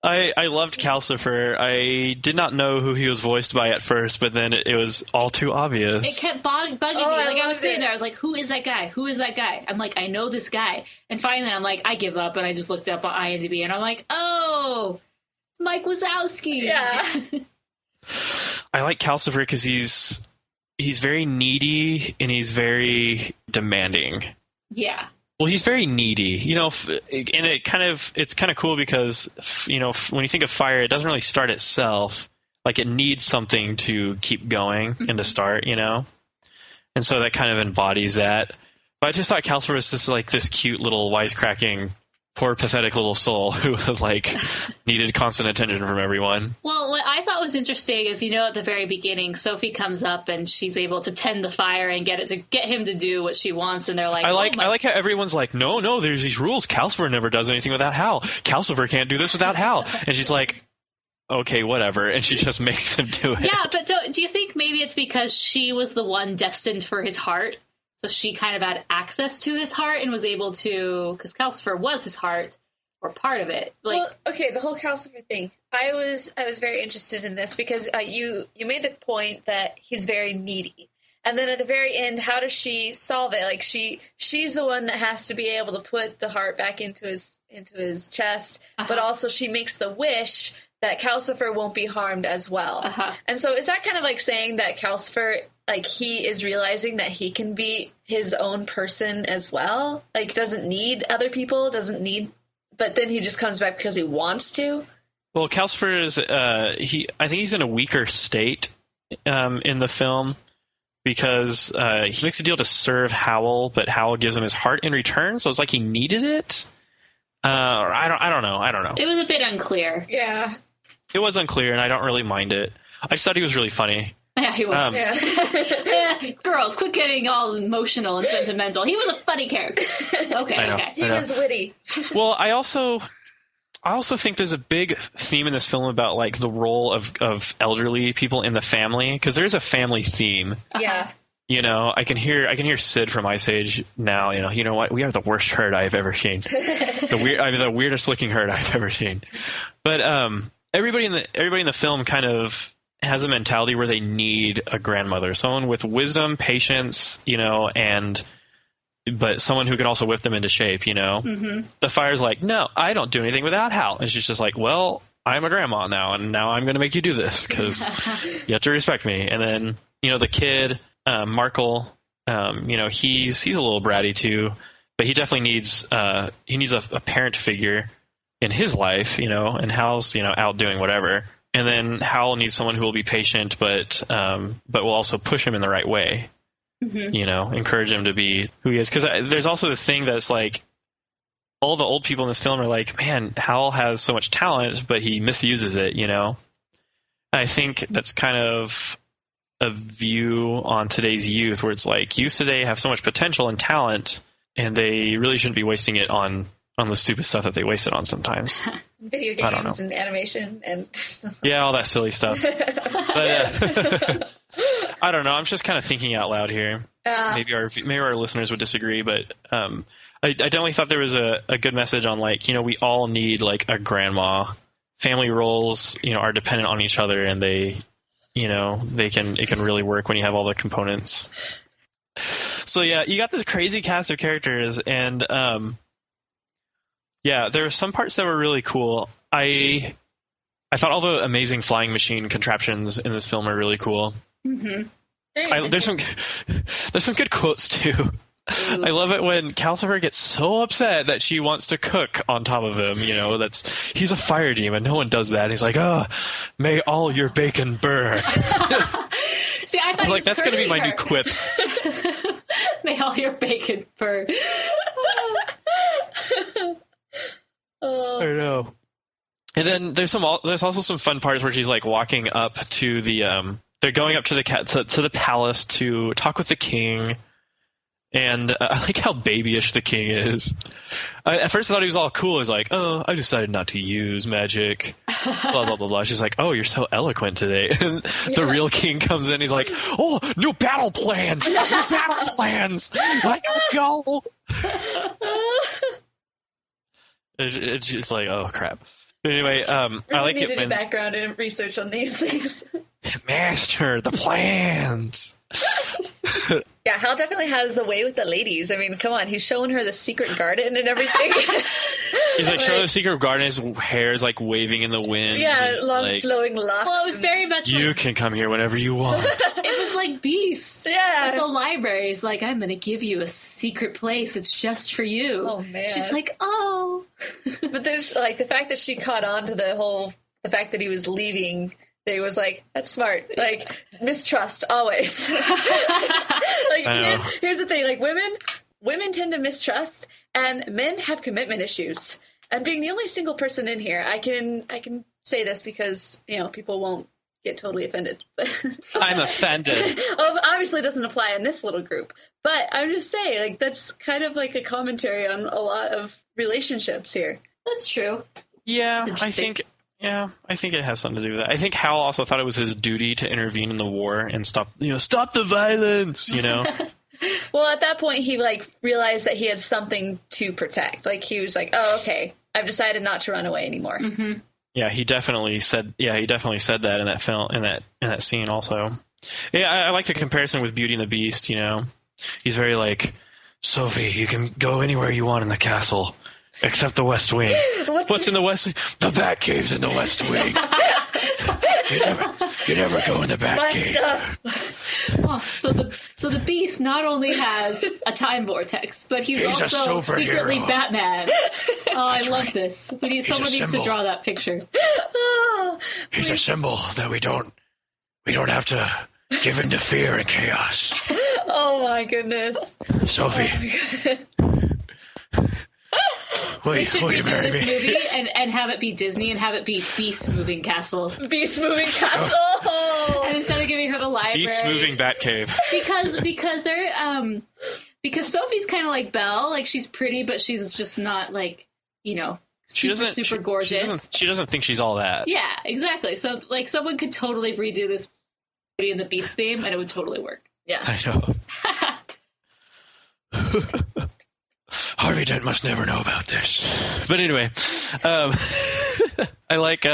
I loved Calcifer. I did not know who he was voiced by at first, but then it was all too obvious. It kept bugging me. Like I was sitting there, I was like, who is that guy? Who is that guy? I'm like, I know this guy. And finally I'm like, I give up, and I just looked up on IMDb and I'm like, oh, it's Mike Wazowski. Yeah. I like Calcifer because he's very needy and he's very demanding. Yeah. Well, he's very needy, and it's kind of cool because, when you think of fire, it doesn't really start itself. Like it needs something to keep going and to start, and so that kind of embodies that. But I just thought Calcifer was just like this cute little wisecracking, poor pathetic little soul who like needed constant attention from everyone. Well, what I thought was interesting is, at the very beginning, Sophie comes up and she's able to tend the fire and get him to do what she wants, and they're like, I like how everyone's like, no, there's these rules. Calcifer never does anything without Howl. Calcifer can't do this without Howl. And she's like, okay, whatever, and she just makes him do it. Yeah, but do you think maybe it's because she was the one destined for his heart? So she kind of had access to his heart and was able to, because Calcifer was his heart, or part of it. The whole Calcifer thing. I was very interested in this because you made the point that he's very needy, And then at the very end, how does she solve it? Like she's the one that has to be able to put the heart back into his chest, but also she makes the wish that Calcifer won't be harmed as well. And so is that kind of like saying that Calcifer, like, he is realizing that he can be his own person as well? Like, doesn't need other people, but then he just comes back because he wants to? Well, Calcifer is, I think he's in a weaker state in the film because he makes a deal to serve Howl, but Howl gives him his heart in return, so it's like he needed it. I don't know. It was a bit unclear. Yeah. It was unclear, and I don't really mind it. I just thought he was really funny. Yeah, he was. Girls, quit getting all emotional and sentimental. He was a funny character. Okay. He was witty. Well, I also think there's a big theme in this film about like the role of elderly people in the family, because there's a family theme. Yeah. You know, I can hear Sid from Ice Age now. You know what? We are the worst herd I've ever seen. The weirdest looking herd I've ever seen. But everybody in the film kind of has a mentality where they need a grandmother, someone with wisdom, patience, but someone who can also whip them into shape. The Fire's like, no, I don't do anything without Hal, and she's just like, well, I'm a grandma now, and now I'm going to make you do this because you have to respect me. And then the kid. Markl, he's a little bratty too, but he definitely needs a parent figure in his life, and Hal's out doing whatever. And then Howl needs someone who will be patient, but will also push him in the right way. Encourage him to be who he is. Because there's also this thing that's like all the old people in this film are like, man, Howl has so much talent, but he misuses it. I think that's kind of a view on today's youth where it's like youth today have so much potential and talent, and they really shouldn't be wasting it on the stupid stuff that they waste it on sometimes. Video games and animation and yeah, all that silly stuff. But I don't know. I'm just kind of thinking out loud here. Maybe our listeners would disagree, but I definitely thought there was a good message on like we all need like a grandma. Family roles are dependent on each other, and it can really work when you have all the components. So yeah, you got this crazy cast of characters, and there were some parts that were really cool. I thought all the amazing flying machine contraptions in this film are really cool. There's some good quotes too. I love it when Calcifer gets so upset that she wants to cook on top of him. He's a fire demon. No one does that. And he's like, oh, may all your bacon burn. See, I was like, that's going to be my new quip. May all your bacon burn. I know. And then there's also some fun parts where she's like walking up to they're going up to the palace to talk with the king. And I like how babyish the king is. At first I thought he was all cool. He's like, oh, I decided not to use magic. Blah, blah, blah, blah. She's like, oh, you're so eloquent today. And the real king comes in. He's like, oh, new battle plans. New battle plans. Let go. It's just like, oh, crap. But anyway, I like it when... background and research on these things. Master, the plans. Yeah, Hal definitely has the way with the ladies. I mean, come on, he's showing her the secret garden and everything. He's like showing the secret garden. His hair is like waving in the wind. Yeah, long flowing locks. Well, it was very much you can come here whenever you want. It was like Beast. Yeah. At the library. It's like, I'm going to give you a secret place that's just for you. Oh, man. She's like, oh. But there's like the fact that she caught on to the fact that he was leaving. They was like, that's smart. Like, mistrust always. Here's the thing. Like, women tend to mistrust, and men have commitment issues. And being the only single person in here, I can say this because people won't get totally offended. I'm offended. Obviously, it doesn't apply in this little group. But I'm just saying, like, that's kind of like a commentary on a lot of relationships here. That's true. Yeah, I think it has something to do with that. I think Hal also thought it was his duty to intervene in the war and stop the violence, Well, at that point, he realized that he had something to protect. Like, he was like, oh, okay, I've decided not to run away anymore. Yeah, he definitely said that in that film, in that scene also. Yeah, I like the comparison with Beauty and the Beast, you know. He's very like, Sophie, you can go anywhere you want in the castle, except the West Wing. What's in the West Wing? The Batcave's in the West Wing. you never go in the Batcave. Oh, so the Beast not only has a time vortex, but he's also secretly Batman. Oh, I love this. Someone needs to draw that picture. He's a symbol that we don't have to give in to fear and chaos. Oh my goodness. Sophie. They should will you redo marry this me? movie and have it be Disney and have it be Beast Moving Castle. Beast Moving Castle. And instead of giving her the library, Beast Moving Batcave. because they're because Sophie's kind of like Belle, like she's pretty, but she's just not like, you know, super gorgeous. She doesn't think she's all that. Yeah, exactly. So like someone could totally redo this Beauty and the Beast theme, and it would totally work. Yeah, I know. Harvey Dent must never know about this. But anyway, I like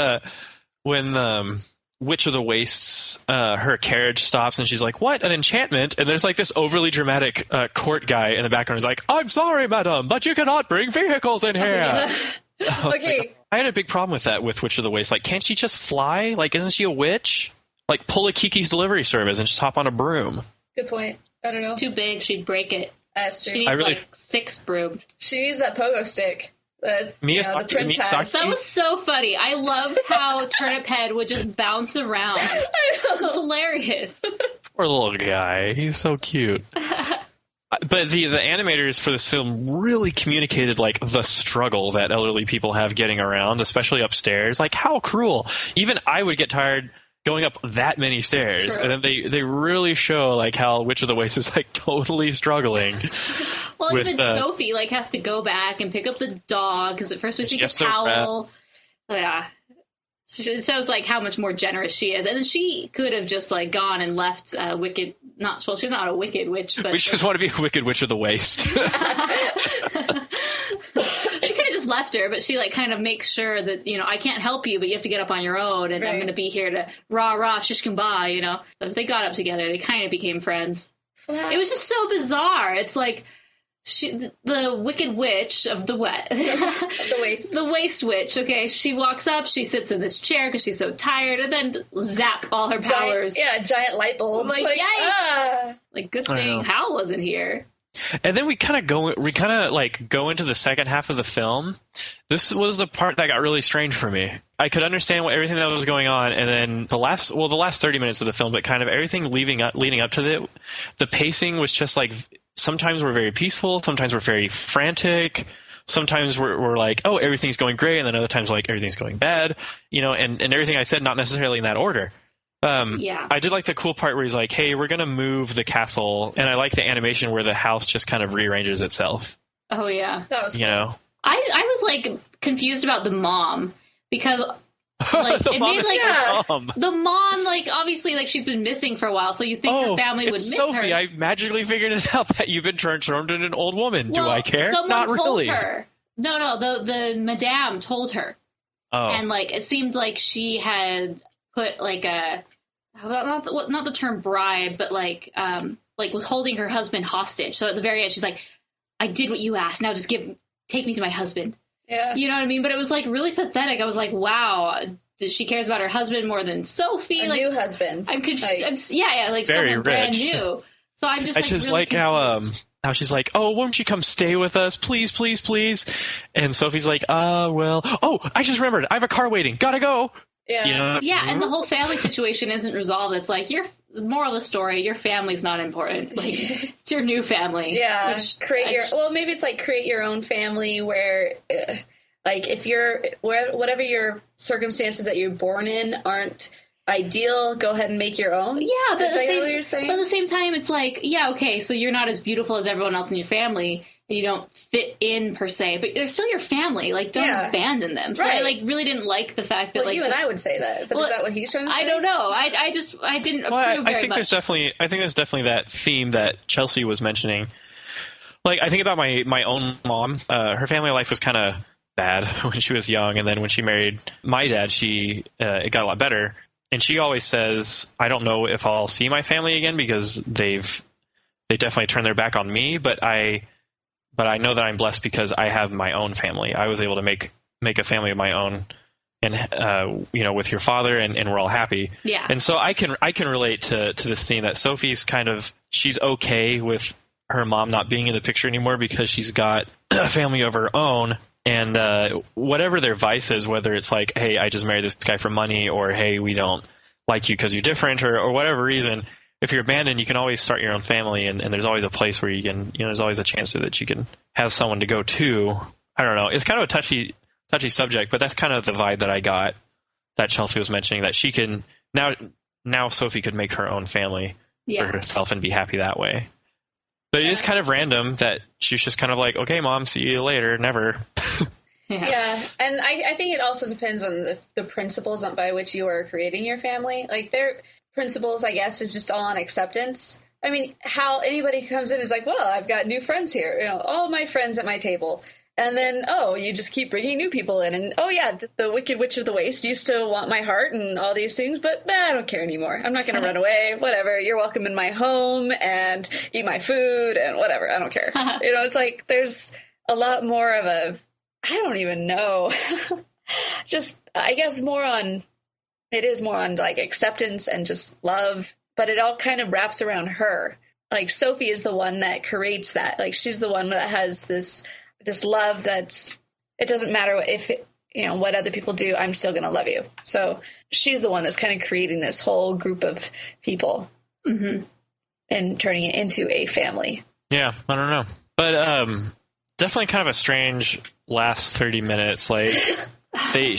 when Witch of the Wastes, her carriage stops and she's like, "What? An enchantment?" And there's like this overly dramatic court guy in the background who's like, "I'm sorry, madam, but you cannot bring vehicles in here." Okay. Like, I had a big problem with that with Witch of the Waste. Like, can't she just fly? Like, isn't she a witch? Like, pull a Kiki's Delivery Service and just hop on a broom. Good point. I don't know. Too big, she'd break it. That's true. She needs like 6 brooms. She used that pogo stick that the prince has. That was so funny. I loved how Turnip Head would just bounce around. I know. It was hilarious. Poor little guy. He's so cute. But the animators for this film really communicated like the struggle that elderly people have getting around, especially upstairs. Like, how cruel. Even I would get tired going up that many stairs. True. And then they really show like how Witch of the Waste is like totally struggling. Well, with, even Sophie like has to go back and pick up the dog because at first we think it's Howl. Yeah. It shows like how much more generous she is, and then she could have just like gone and left Wicked. She's not a wicked witch, but we just want to be a Wicked Witch of the Waste. She could have just left her, but she like kind of makes sure that, you know, I can't help you, but you have to get up on your own, and I'm going to be here to rah shish kumbah, you know. So if they got up together, they kind of became friends. It was just so bizarre. It's like. The Wicked Witch of the the Waste Witch. Okay, she walks up, she sits in this chair because she's so tired, and then zap, all her powers. Giant light bulbs. Like good thing Howl wasn't here. And then we kind of go into the second half of the film. This was the part that got really strange for me. I could understand everything that was going on, and then the last 30 minutes of the film, but kind of everything leading up to the pacing was just like. Sometimes we're very peaceful, sometimes we're very frantic, sometimes we're like, oh, everything's going great, and then other times like everything's going bad, you know, and everything I said not necessarily in that order. I did like the cool part where he's like, hey, we're going to move the castle, and I like the animation where the house just kind of rearranges itself. Oh, yeah. That was you know? I was like confused about the mom because... Like the it mom made like mom. The mom, like obviously, like she's been missing for a while, so you think her family would miss Sophie, her. I magically figured it out that you've been transformed into an old woman. Well, do I care? Someone Not told really. her. No, the madame told her. Oh. And like it seemed like she had put like a not the term bribe, but like was holding her husband hostage. So at the very end, she's like, "I did what you asked. Now just take me to my husband." Yeah. You know what I mean? But it was like really pathetic. I was like, wow, she cares about her husband more than Sophie. A new husband. I'm confused. Yeah, like very someone rich. Brand new. So I'm just I just really like how she's like, oh, won't you come stay with us? Please, please, please. And Sophie's like, well, oh, I just remembered. I have a car waiting. Gotta go. Yeah. You know? Yeah, and the whole family situation isn't resolved. It's like, the moral of the story, your family's not important. Like, it's your new family. Yeah. Maybe it's like create your own family where... like, if whatever your circumstances that you're born in aren't ideal, go ahead and make your own. Yeah, but what you're saying? But at the same time, it's like, yeah, okay, so you're not as beautiful as everyone else in your family, and you don't fit in per se, but they're still your family. Like, don't abandon them. So I like really didn't like the fact that you and I would say that, but is that what he's trying to say? I don't know. I didn't approve very much. I think there's definitely that theme that Chelsea was mentioning. Like, I think about my own mom. Her family life was kind of bad when she was young, and then when she married my dad, it got a lot better. she always says, I don't know if I'll see my family again because they definitely turned their back on me, but I know that I'm blessed because I have my own family. I was able to make a family of my own, and with your father, and we're all happy. Yeah. And so I can relate to this theme that Sophie's she's okay with her mom not being in the picture anymore because she's got a family of her own. And whatever their vice is, whether it's like, hey, I just married this guy for money, or hey, we don't like you because you're different, or whatever reason, if you're abandoned, you can always start your own family, and there's always a place where you can, there's always a chance that you can have someone to go to. I don't know. It's kind of a touchy subject, but that's kind of the vibe that I got that Chelsea was mentioning, that she can now Sophie could make her own family for herself and be happy that way. But it is kind of random that she's just kind of like, okay, Mom, see you later, never. Yeah, and I think it also depends on the principles by which you are creating your family. Like, their principles, I guess, is just all on acceptance. I mean, how anybody who comes in is like, well, I've got new friends here, all my friends at my table. And then, you just keep bringing new people in. And, the Wicked Witch of the Waste used to want my heart and all these things, but I don't care anymore. I'm not going to run away. Whatever. You're welcome in my home and eat my food and whatever. I don't care. It's like there's a lot more of I don't even know. Just, I guess, it is more on like acceptance and just love, but it all kind of wraps around her. Like, Sophie is the one that creates that. Like, she's the one that has this love it doesn't matter what other people do, I'm still going to love you. So she's the one that's kind of creating this whole group of people and turning it into a family. Yeah, I don't know. But definitely kind of a strange last 30 minutes. Like, I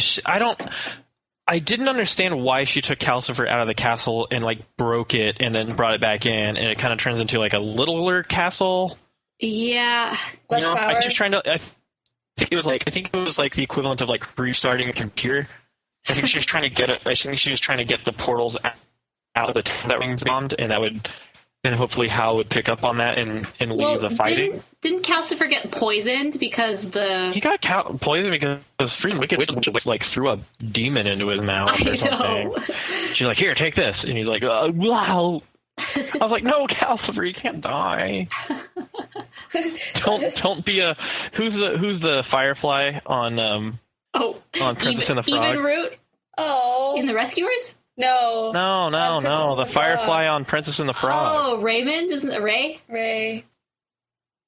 didn't understand why she took Calcifer out of the castle and like broke it and then brought it back in, and it kind of turns into like a littler castle. Yeah. Less power. I was just trying to. I think it was like the equivalent of like restarting a computer. I think she was trying to get it. I think she was trying to get the portals out of the town that rings bombed, and that would, and hopefully Howl would pick up on that and leave the fighting. Didn't Calcifer get poisoned because he got poisoned because freaking Wicked Witch like threw a demon into his mouth or something. She's like, "Here, take this," and he's like, "Wow." I was like, "No, Calcifer, you can't die." Don't be a who's the Firefly on Princess and the Frog? Even Root? Oh, in the Rescuers? No. The Firefly on Princess and the Frog. Oh, Raymond, isn't it Ray? Ray.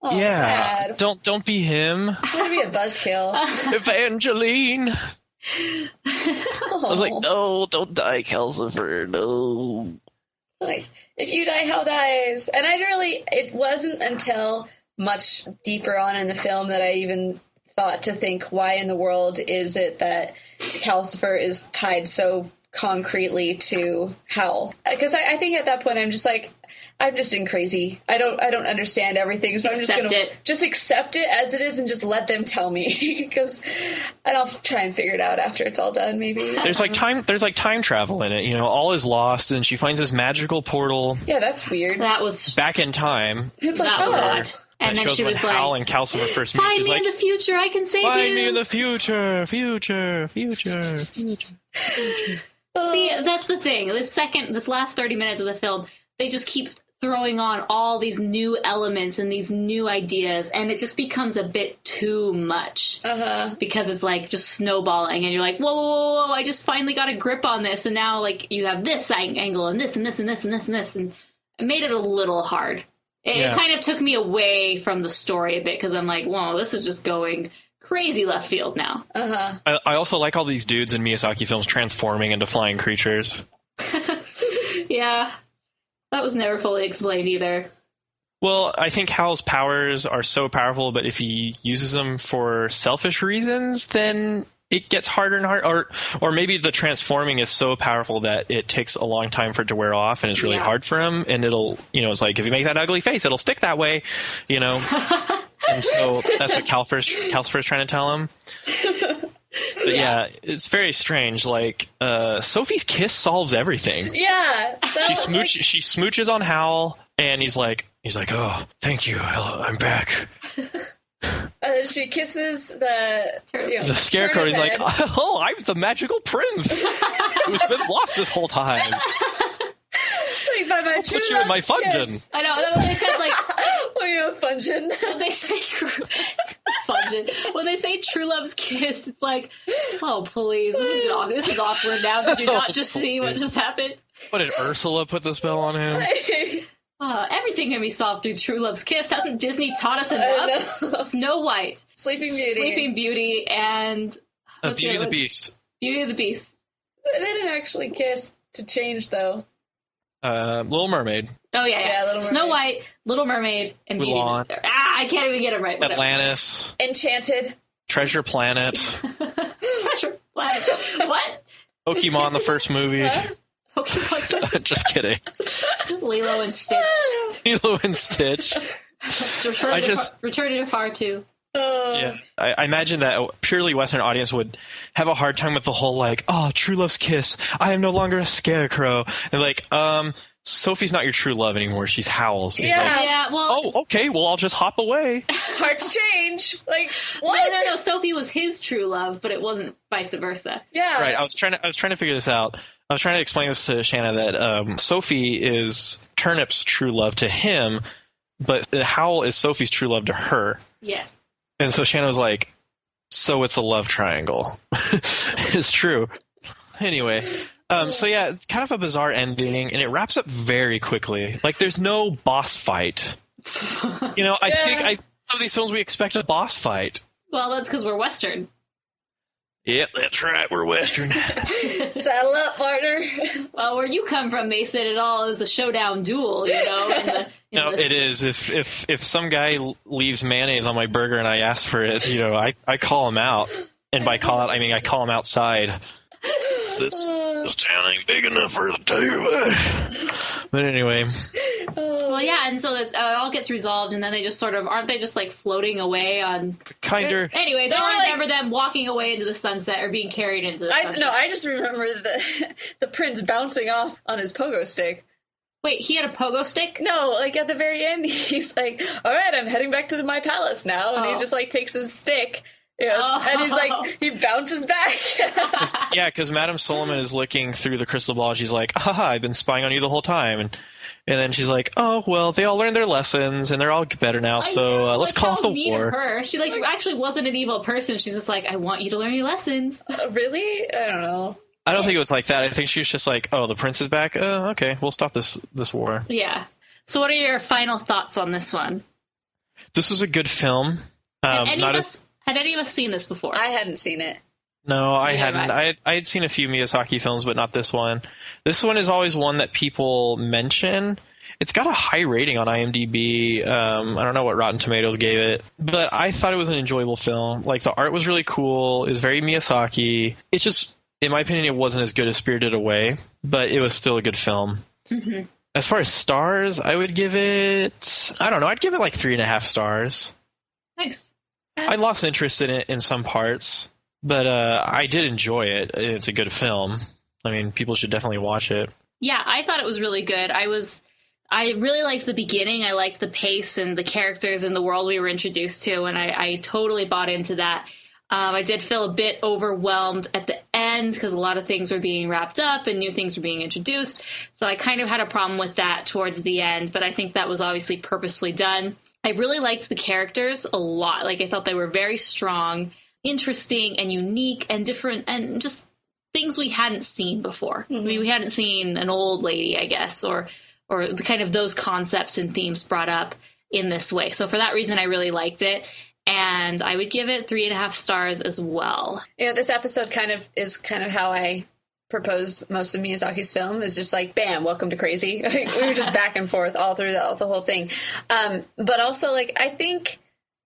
Oh, yeah. Sad. Don't be him. I'm gonna be a buzzkill. Evangeline. I was like, no, don't die, Calcifer. No. Like, if you die, Hell dies. And it wasn't until much deeper on in the film that I even thought to think, why in the world is it that Calcifer is tied so concretely to Howl? Because I think at that point I'm just in crazy. I don't understand everything, so I'm just gonna just accept it as it is and just let them tell me, because I'll try and figure it out after it's all done. Maybe there's like time travel in it. All is lost, and she finds this magical portal. Yeah, that's weird. That was back in time. It's like, odd. And then she was Howl like, and Calcifer first meet. "Find me in the future. I can save you. Find me in the future. See, that's the thing. This last 30 minutes of the film, they just keep throwing on all these new elements and these new ideas, and it just becomes a bit too much. Because it's like just snowballing, and you're like, whoa, I just finally got a grip on this, and now like you have this angle and this and this and this and this and this, and it made it a little hard. It kind of took me away from the story a bit, because I'm like, whoa, this is just going crazy left field now. I also like all these dudes in Miyazaki films transforming into flying creatures. Yeah. That was never fully explained either. Well, I think Howl's powers are so powerful, but if he uses them for selfish reasons, then it gets harder and harder. Or maybe the transforming is so powerful that it takes a long time for it to wear off, and it's really hard for him. And it'll, it's like, if you make that ugly face, it'll stick that way, And so that's what Calcifer's trying to tell him. But yeah, it's very strange. Like, Sophie's kiss solves everything. Yeah. She smooches on Howl, and he's like, oh, thank you, I'm back. I And then she kisses the scarecrow. He's like, oh, I'm the magical prince who's been lost this whole time. Like, by my I'll put you in my fungin. I know. When they said like, oh, you're a fungin. When they say fungin, when they say true love's kiss, it's like, oh please, this is awkward now. Did you not just see what just happened? What did Ursula put the spell on him? Everything can be solved through true love's kiss. Hasn't Disney taught us enough? Snow White, Sleeping Beauty, and Beauty and the Beast. Beauty and the Beast. They didn't actually kiss to change, though. Little Mermaid. Oh yeah. Little Mermaid. Snow White, Little Mermaid, and Mulan. Beauty. I can't even get it right. Atlantis. Enchanted. Treasure Planet. Treasure Planet. What? Pokemon, the first movie. Pokemon. Just kidding. Lilo and Stitch. Lilo and Stitch. Return to Jafar 2. Yeah, I imagine that a purely Western audience would have a hard time with the whole like, oh, true love's kiss. I am no longer a scarecrow. And like, Sophie's not your true love anymore. She's Howl's. Well. Oh, okay. Well, I'll just hop away. Hearts change. Like what? No. Sophie was his true love, but it wasn't vice versa. Yeah. Right. I was trying to figure this out. I was trying to explain this to Shanna that Sophie is Turnip's true love to him, but Howl is Sophie's true love to her. Yes. And so Shanna was like, so it's a love triangle. It's true. Anyway, so yeah, kind of a bizarre ending, and it wraps up very quickly. Like, there's no boss fight. I think some of these films we expect a boss fight. Well, that's because we're Western. Yep, that's right. We're Western. Saddle up, partner. Well, where you come from, Mason, it all is a showdown duel, it is. If some guy leaves mayonnaise on my burger and I ask for it, I call him out. And by call out, I mean I call him outside. This town ain't big enough for the two of us. But anyway. Well, yeah, and so it all gets resolved, and then they just aren't they just like floating away on... Kinder. Anyways, I remember them walking away into the sunset or being carried into the sunset. I just remember the prince bouncing off on his pogo stick. Wait, he had a pogo stick? No, like at the very end, he's like, all right, I'm heading back to my palace now. And he just like takes his stick. And he's like, he bounces back. Because Madame Solomon is looking through the crystal ball. She's like, haha, I've been spying on you the whole time. And then she's like, oh, well, they all learned their lessons, and they're all better now, so let's call off the war. Her. She actually wasn't an evil person. She's just like, I want you to learn your lessons. Really? I don't know. I don't think it was like that. I think she was just like, oh, the prince is back? Okay, we'll stop this war. Yeah. So what are your final thoughts on this one? This was a good film. Had any of us seen this before? I hadn't seen it. No, I hadn't. Right. I had seen a few Miyazaki films, but not this one. This one is always one that people mention. It's got a high rating on IMDb. I don't know what Rotten Tomatoes gave it, but I thought it was an enjoyable film. Like, the art was really cool. It was very Miyazaki. It just, in my opinion, it wasn't as good as Spirited Away, but it was still a good film. Mm-hmm. As far as stars, I would give it, I don't know, I'd give it like 3.5 stars. Nice. I lost interest in it in some parts. But I did enjoy it. It's a good film. I mean, people should definitely watch it. Yeah, I thought it was really good. I really liked the beginning. I liked the pace and the characters and the world we were introduced to, and I totally bought into that. I did feel a bit overwhelmed at the end because a lot of things were being wrapped up and new things were being introduced. So I kind of had a problem with that towards the end, but I think that was obviously purposefully done. I really liked the characters a lot. Like, I thought they were very strong, interesting and unique and different, and just things we hadn't seen before. Mm-hmm. I mean, we hadn't seen an old lady, I guess, or kind of those concepts and themes brought up in this way. So for that reason, I really liked it, and I would give it 3.5 stars as well. This episode is kind of how I propose most of Miyazaki's film, is just like, bam, welcome to crazy. We were just back and forth all through the whole thing. But also, like, I think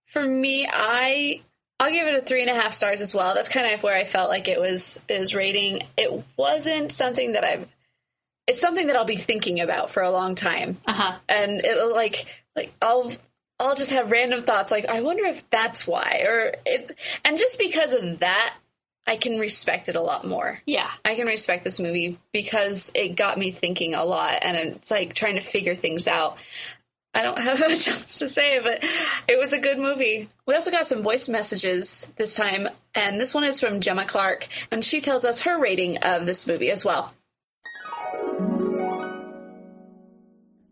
for me, I'll give it a 3.5 stars as well. That's kind of where I felt like it was rating. It wasn't something that it's something that I'll be thinking about for a long time. Uh-huh. And it'll like I'll just have random thoughts like, I wonder if that's why, and just because of that, I can respect it a lot more. Yeah. I can respect this movie because it got me thinking a lot, and it's like trying to figure things out. I don't have much else to say, but it was a good movie. We also got some voice messages this time, and this one is from Gemma Clark, and she tells us her rating of this movie as well.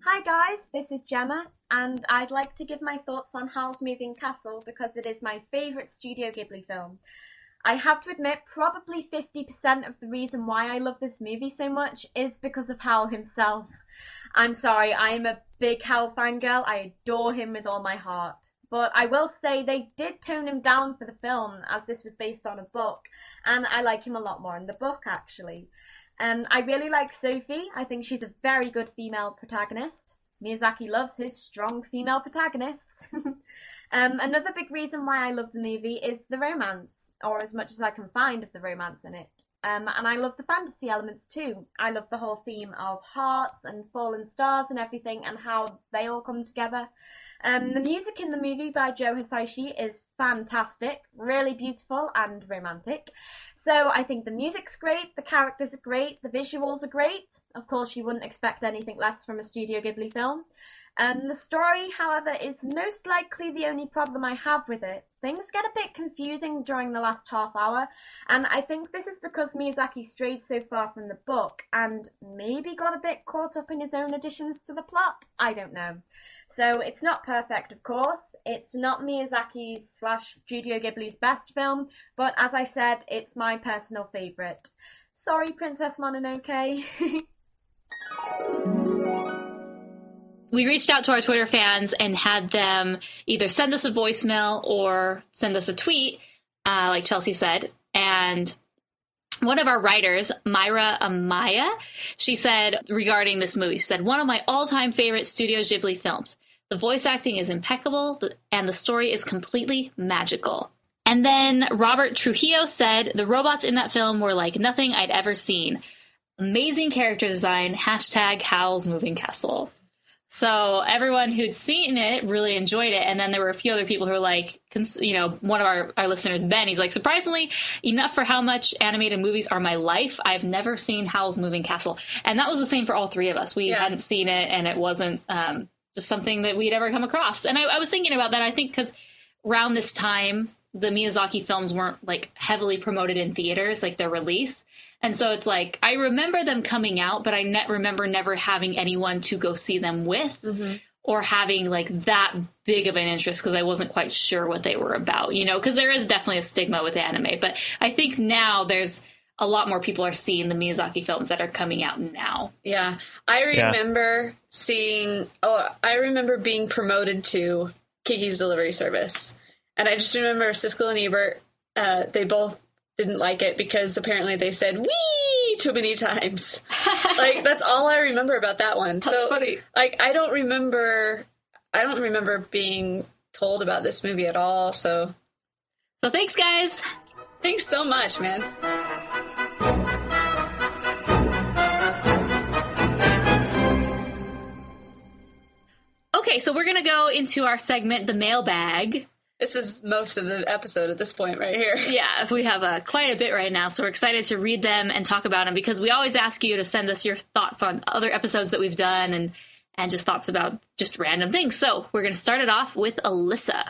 Hi guys, this is Gemma, and I'd like to give my thoughts on Howl's Moving Castle because it is my favourite Studio Ghibli film. I have to admit, probably 50% of the reason why I love this movie so much is because of Howl himself. I'm sorry, I am a big Howl fangirl. I adore him with all my heart. But I will say they did tone him down for the film, as this was based on a book, and I like him a lot more in the book, actually. I really like Sophie. I think she's a very good female protagonist. Miyazaki loves his strong female protagonists. Another big reason why I love the movie is the romance, or as much as I can find of the romance in it. And I love the fantasy elements too. I love the whole theme of hearts and fallen stars and everything, and how they all come together. The music in the movie by Joe Hisaishi is fantastic, really beautiful and romantic. So I think the music's great, the characters are great, the visuals are great. Of course, you wouldn't expect anything less from a Studio Ghibli film. The story, however, is most likely the only problem I have with it. Things get a bit confusing during the last half hour, and I think this is because Miyazaki strayed so far from the book, and maybe got a bit caught up in his own additions to the plot. I don't know. So it's not perfect, of course. It's not Miyazaki's / Studio Ghibli's best film, but as I said, it's my personal favourite. Sorry, Princess Mononoke. We reached out to our Twitter fans and had them either send us a voicemail or send us a tweet, like Chelsea said. And one of our writers, Myra Amaya, she said regarding this movie, she said, one of my all-time favorite Studio Ghibli films. The voice acting is impeccable, and the story is completely magical. And then Robert Trujillo said, the robots in that film were like nothing I'd ever seen. Amazing character design, #Howl's Moving Castle. So everyone who'd seen it really enjoyed it. And then there were a few other people who were like, one of our listeners, Ben, he's like, surprisingly enough for how much animated movies are my life, I've never seen Howl's Moving Castle. And that was the same for all three of us. We hadn't seen it, and it wasn't just something that we'd ever come across. And I was thinking about that, I think, because around this time, the Miyazaki films weren't like heavily promoted in theaters, like their release. And so it's like, I remember them coming out, but I remember never having anyone to go see them with, or having like that big of an interest because I wasn't quite sure what they were about, because there is definitely a stigma with anime. But I think now there's a lot more people are seeing the Miyazaki films that are coming out now. Yeah. I remember I remember being promoted to Kiki's Delivery Service. And I just remember Siskel and Ebert, they both didn't like it because apparently they said "wee" too many times. Like, that's all I remember about that one. That's funny. Like, I don't remember being told about this movie at all. So thanks, guys. Thanks so much, man. Okay, so we're gonna go into our segment, the mailbag. This is most of the episode at this point right here. Yeah, we have quite a bit right now, so we're excited to read them and talk about them because we always ask you to send us your thoughts on other episodes that we've done and just thoughts about just random things. So we're going to start it off with Alyssa.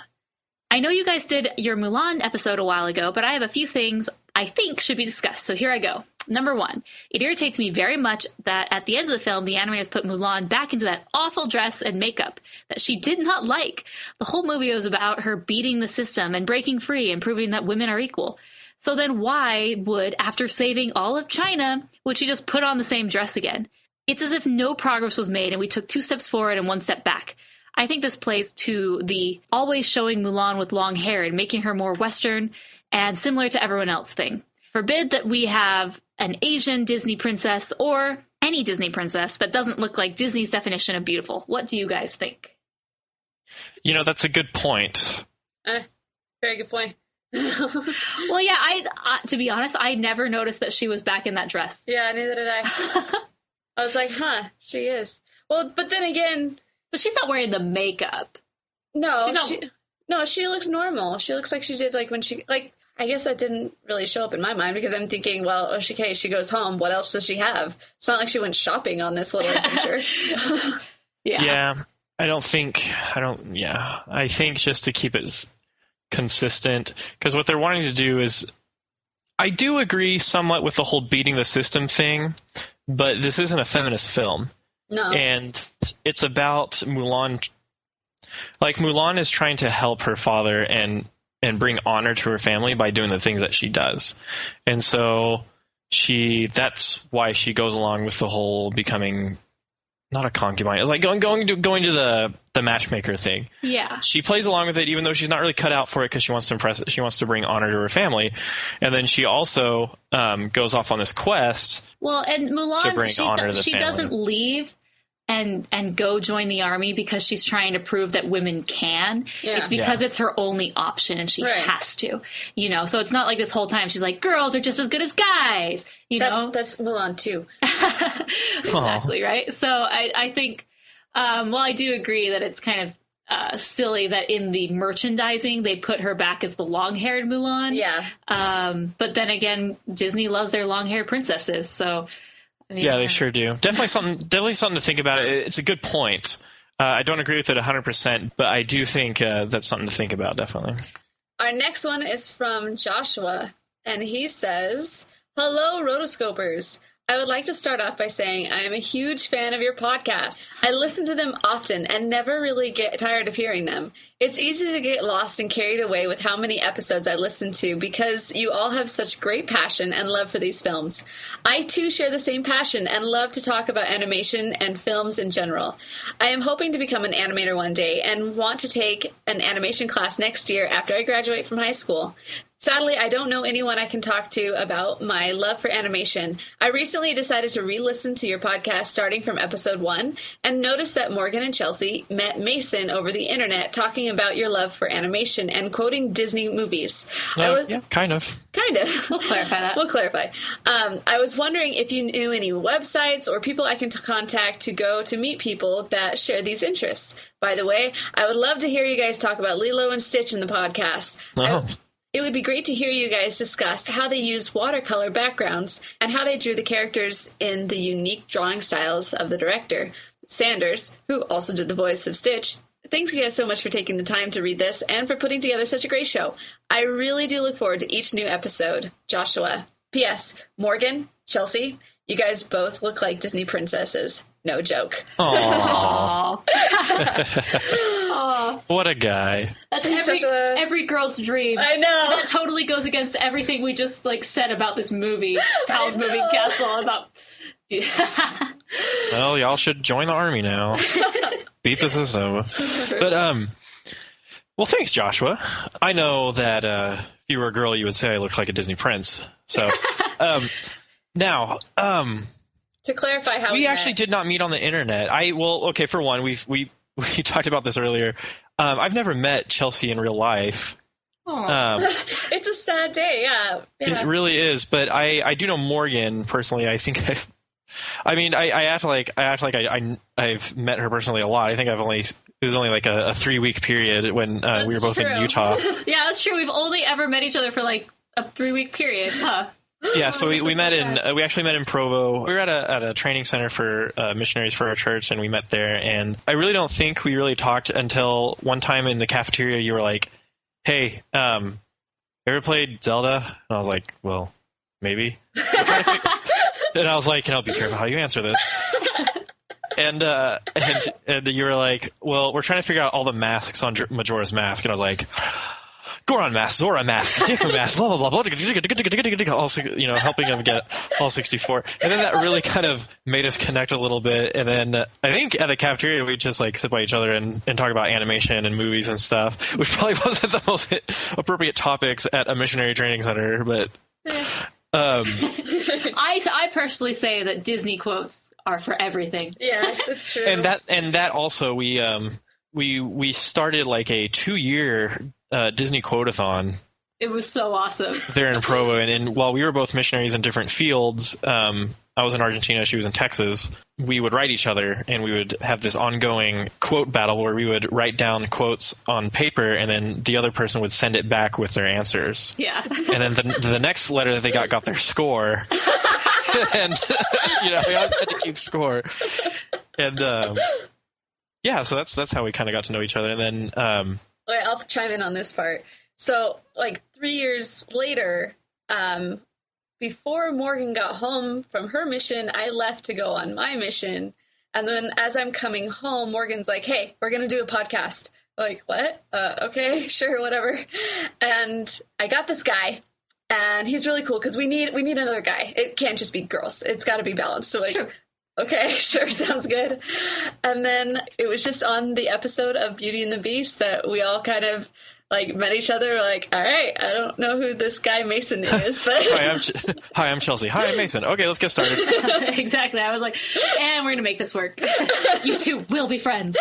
I know you guys did your Mulan episode a while ago, but I have a few things I think should be discussed, so here I go. Number one, it irritates me very much that at the end of the film, the animators put Mulan back into that awful dress and makeup that she did not like. The whole movie was about her beating the system and breaking free and proving that women are equal. So then why would, after saving all of China, would she just put on the same dress again? It's as if no progress was made and we took 2 steps forward and 1 step back. I think this plays to the always showing Mulan with long hair and making her more Western and similar to everyone else thing. Forbid that we have an Asian Disney princess or any Disney princess that doesn't look like Disney's definition of beautiful. What do you guys think? That's a good point. Very good point. Well, yeah, to be honest, I never noticed that she was back in that dress. Yeah, neither did I. I was like, she is. Well, but then again... But she's not wearing the makeup. No, she looks normal. She looks like she did, like, when she... Like, I guess that didn't really show up in my mind because I'm thinking, well, she goes home. What else does she have? It's not like she went shopping on this little adventure. Yeah. I think just to keep it consistent, because what they're wanting to do is, I do agree somewhat with the whole beating the system thing, but this isn't a feminist film. No. And it's about Mulan. Like, Mulan is trying to help her father and bring honor to her family by doing the things that she does. And so that's why she goes along with the whole becoming not a concubine. It's like going to the matchmaker thing. Yeah. She plays along with it even though she's not really cut out for it because she wants to impress it. She wants to bring honor to her family. And then she also goes off on this quest. Well, and Mulan, to bring honor to the she family. doesn't leave and go join the army because she's trying to prove that women can. Yeah. It's because it's her only option and she has to, so it's not like this whole time she's like, girls are just as good as guys, That's Mulan too. Exactly. Right. So I think, I do agree that it's kind of silly that in the merchandising they put her back as the long-haired Mulan. Yeah. But then again, Disney loves their long-haired princesses, so yeah, they sure do. Definitely something to think about. It's a good point. I don't agree with it 100%, but I do think that's something to think about, definitely. Our next one is from Joshua, and he says, "Hello, Rotoscopers. I would like to start off by saying I am a huge fan of your podcast. I listen to them often and never really get tired of hearing them. It's easy to get lost and carried away with how many episodes I listen to because you all have such great passion and love for these films. I too share the same passion and love to talk about animation and films in general. I am hoping to become an animator one day and want to take an animation class next year after I graduate from high school. Sadly, I don't know anyone I can talk to about my love for animation. I recently decided to re-listen to your podcast starting from episode 1 and noticed that Morgan and Chelsea met Mason over the internet talking about your love for animation and quoting Disney movies. Yeah, kind of. Kind of. We'll clarify that. We'll clarify. I was wondering if you knew any websites or people I can contact to go to meet people that share these interests. By the way, I would love to hear you guys talk about Lilo and Stitch in the podcast. Oh. It would be great to hear you guys discuss how they use watercolor backgrounds and how they drew the characters in the unique drawing styles of the director, Sanders, who also did the voice of Stitch. Thanks you guys so much for taking the time to read this and for putting together such a great show. I really do look forward to each new episode. Joshua. P.S. Morgan, Chelsea, you guys both look like Disney princesses. No joke. Aww. What a guy. That's every girl's dream. I know. That totally goes against everything we just said about this movie, Howl's Moving Castle. About. Well, y'all should join the army now. Beat the system. But well, thanks, Joshua. I know that if you were a girl, you would say I look like a Disney prince. So now. To clarify how we actually did not meet on the internet. Okay, for one, we talked about this earlier. I've never met Chelsea in real life. It's a sad day, yeah. It really is, but I do know Morgan personally. I think I act like I've met her personally a lot. I think it was only like a 3-week period when we were both in Utah. Yeah, that's true. We've only ever met each other for like a 3-week period, huh? Yeah, so we actually met in Provo. We were at a training center for missionaries for our church, and we met there. And I really don't think we really talked until one time in the cafeteria. You were like, "Hey, ever played Zelda?" And I was like, "Well, maybe." And I was like, be careful how you answer this." And you were like, "Well, we're trying to figure out all the masks on Majora's Mask," and I was like, Goron mask, Zora mask, Deku mask, blah, blah, blah, blah, also, helping them get all 64. And then that really kind of made us connect a little bit. And then I think at the cafeteria, we just sit by each other and talk about animation and movies and stuff, which probably wasn't the most appropriate topics at a missionary training center, but... I personally say that Disney quotes are for everything. Yes, it's true. And that also, we started like a 2-year Disney quotathon. It was so awesome. There in Provo, and while we were both missionaries in different fields, I was in Argentina, she was in Texas, we would write each other, and we would have this ongoing quote battle where we would write down quotes on paper, and then the other person would send it back with their answers. Yeah. And then the next letter that they got their score. And, we always had to keep score. And, yeah, so that's how we kind of got to know each other. And then okay, I'll chime in on this part. So, like 3 years later, before Morgan got home from her mission, I left to go on my mission. And then as I'm coming home, Morgan's like, hey, we're going to do a podcast. I'm like, what? Okay, sure, whatever. And I got this guy, and he's really cool because we need another guy. It can't just be girls. It's got to be balanced. So like, sure. Okay, sure, sounds good. And then it was just on the episode of Beauty and the Beast that we all kind of like met each other. Like, all right, I don't know who this guy Mason is, but Hi, I'm Chelsea. Hi, I'm Mason. Okay, let's get started. Exactly. I was like, and we're gonna make this work. You two will be friends.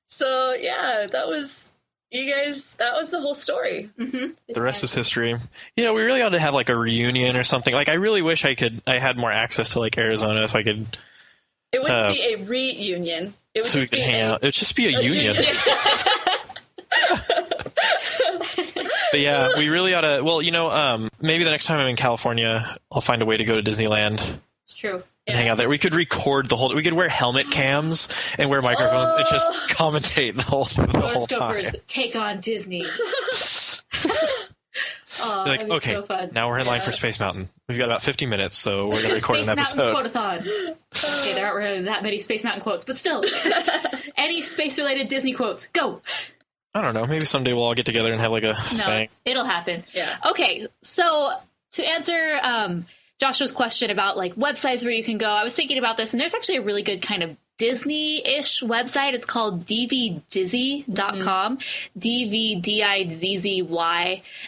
So yeah, that was you guys. That was the whole story. Mm-hmm. The rest is history. You know, we really ought to have like a reunion or something. Like, I really wish I had more access to like Arizona, so I could. It wouldn't be a reunion. It would so just we could be hang out. It would just be a union. But yeah, we really ought to. Well, you know, maybe the next time I'm in California, I'll find a way to go to Disneyland. It's true. And hang out there. We could record the whole. We could wear helmet cams and wear microphones and just commentate the whole time. Rotoscopers take on Disney. Oh, like, okay, so fun. Now we're in line for Space Mountain. We've got about 50 minutes, so we're going to record an episode. Space Mountain quote-a-thon. Okay, there aren't really that many Space Mountain quotes, but still, any space-related Disney quotes, go. I don't know. Maybe someday we'll all get together and have like a thing. It'll happen. Yeah. Okay, so to answer Joshua's question about like websites where you can go, I was thinking about this, and there's actually a really good kind of Disney-ish website. It's called dvdizzy.com, DVDIZZY,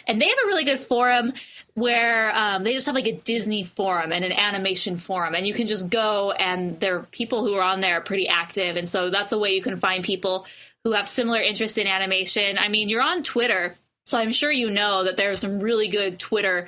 and they have a really good forum where they just have like a Disney forum and an animation forum, and you can just go, and there are people who are on there pretty active, and so that's a way you can find people who have similar interests in animation. I mean, you're on Twitter, so I'm sure you know that there are some really good Twitter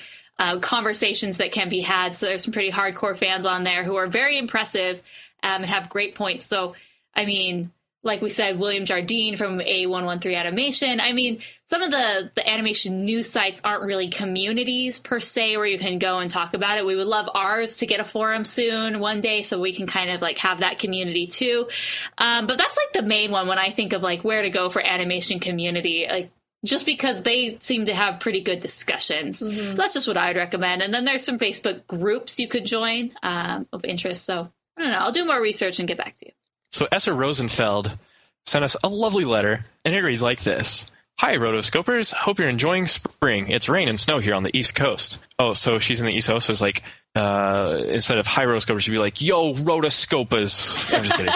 conversations that can be had. So there's some pretty hardcore fans on there who are very impressive and have great points. So, I mean, like we said, William Jardine from A113 Animation. I mean, some of the animation news sites aren't really communities per se where you can go and talk about it. We would love ours to get a forum soon one day so we can kind of like have that community too. But that's like the main one when I think of like where to go for animation community, like just because they seem to have pretty good discussions. Mm-hmm. So that's just what I'd recommend. And then there's some Facebook groups you could join of interest. So I don't know. I'll do more research and get back to you. So Esther Rosenfeld sent us a lovely letter, and it reads like this. Hi, Rotoscopers. Hope you're enjoying spring. It's rain and snow here on the East Coast. Oh, so she's in the East Coast, so it's like, instead of hi, Rotoscopers, she'd be like, yo, Rotoscopers. I'm just kidding.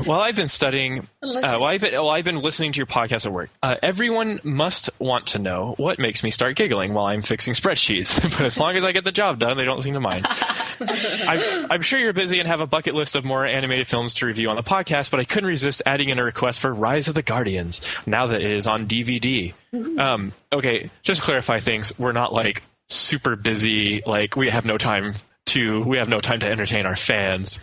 While I've been studying, I've been listening to your podcast at work. Everyone must want to know what makes me start giggling while I'm fixing spreadsheets. But as long as I get the job done, they don't seem to mind. I'm sure you're busy and have a bucket list of more animated films to review on the podcast, but I couldn't resist adding in a request for Rise of the Guardians, now that it is on DVD. Okay, just to clarify things, we're not like super busy, like we have no time to entertain our fans.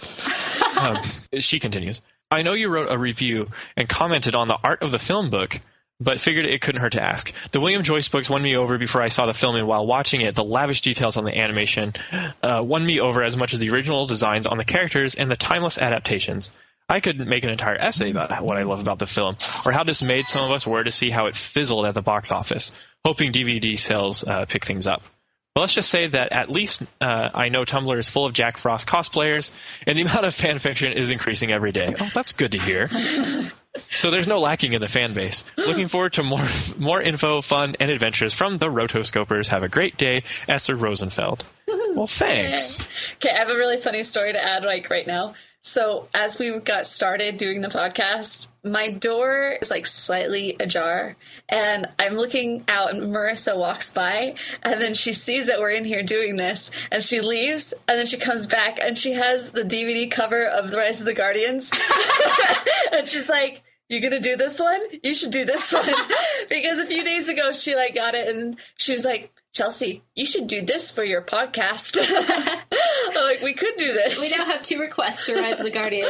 She continues, I know you wrote a review and commented on the art of the film book, but figured it couldn't hurt to ask. The William Joyce books won me over before I saw the film, and while watching it, the lavish details on the animation won me over as much as the original designs on the characters and the timeless adaptations. I could make an entire essay about what I love about the film, or how dismayed some of us were to see how it fizzled at the box office, hoping DVD sales pick things up. But let's just say that at least I know Tumblr is full of Jack Frost cosplayers, and the amount of fan fiction is increasing every day. Oh, that's good to hear. So there's no lacking in the fan base. Looking forward to more info, fun, and adventures from the Rotoscopers. Have a great day, Esther Rosenfeld. Well, thanks. Okay, I have a really funny story to add like right now. So as we got started doing the podcast, my door is like slightly ajar, and I'm looking out, and Marissa walks by, and then she sees that we're in here doing this, and she leaves, and then she comes back, and she has the DVD cover of The Rise of the Guardians, and she's like, you gonna do this one? You should do this one. Because a few days ago she like got it, and she was like, Chelsea, you should do this for your podcast. I'm like, we could do this. We now have 2 requests for Rise of the Guardians.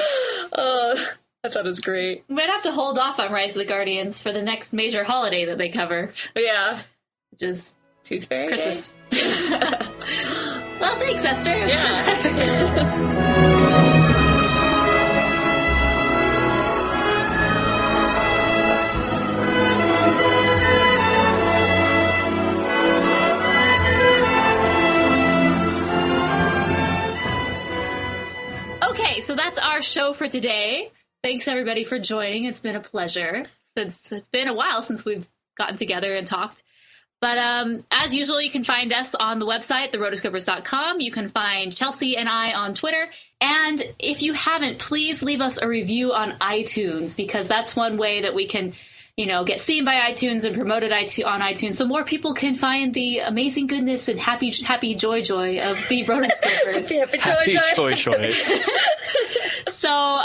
Oh, I thought it was great. We might have to hold off on Rise of the Guardians for the next major holiday that they cover. Yeah. Which is Tooth Fairy Christmas. Well, thanks, Esther. Yeah. our show for today. Thanks, everybody, for joining. It's been a pleasure. It's been a while since we've gotten together and talked. But as usual, you can find us on the website, therotoscopers.com. You can find Chelsea and I on Twitter. And if you haven't, please leave us a review on iTunes, because that's one way that we can, get seen by iTunes and promoted on iTunes, so more people can find the amazing goodness and happy joy of the Rotoscopers. happy joy. So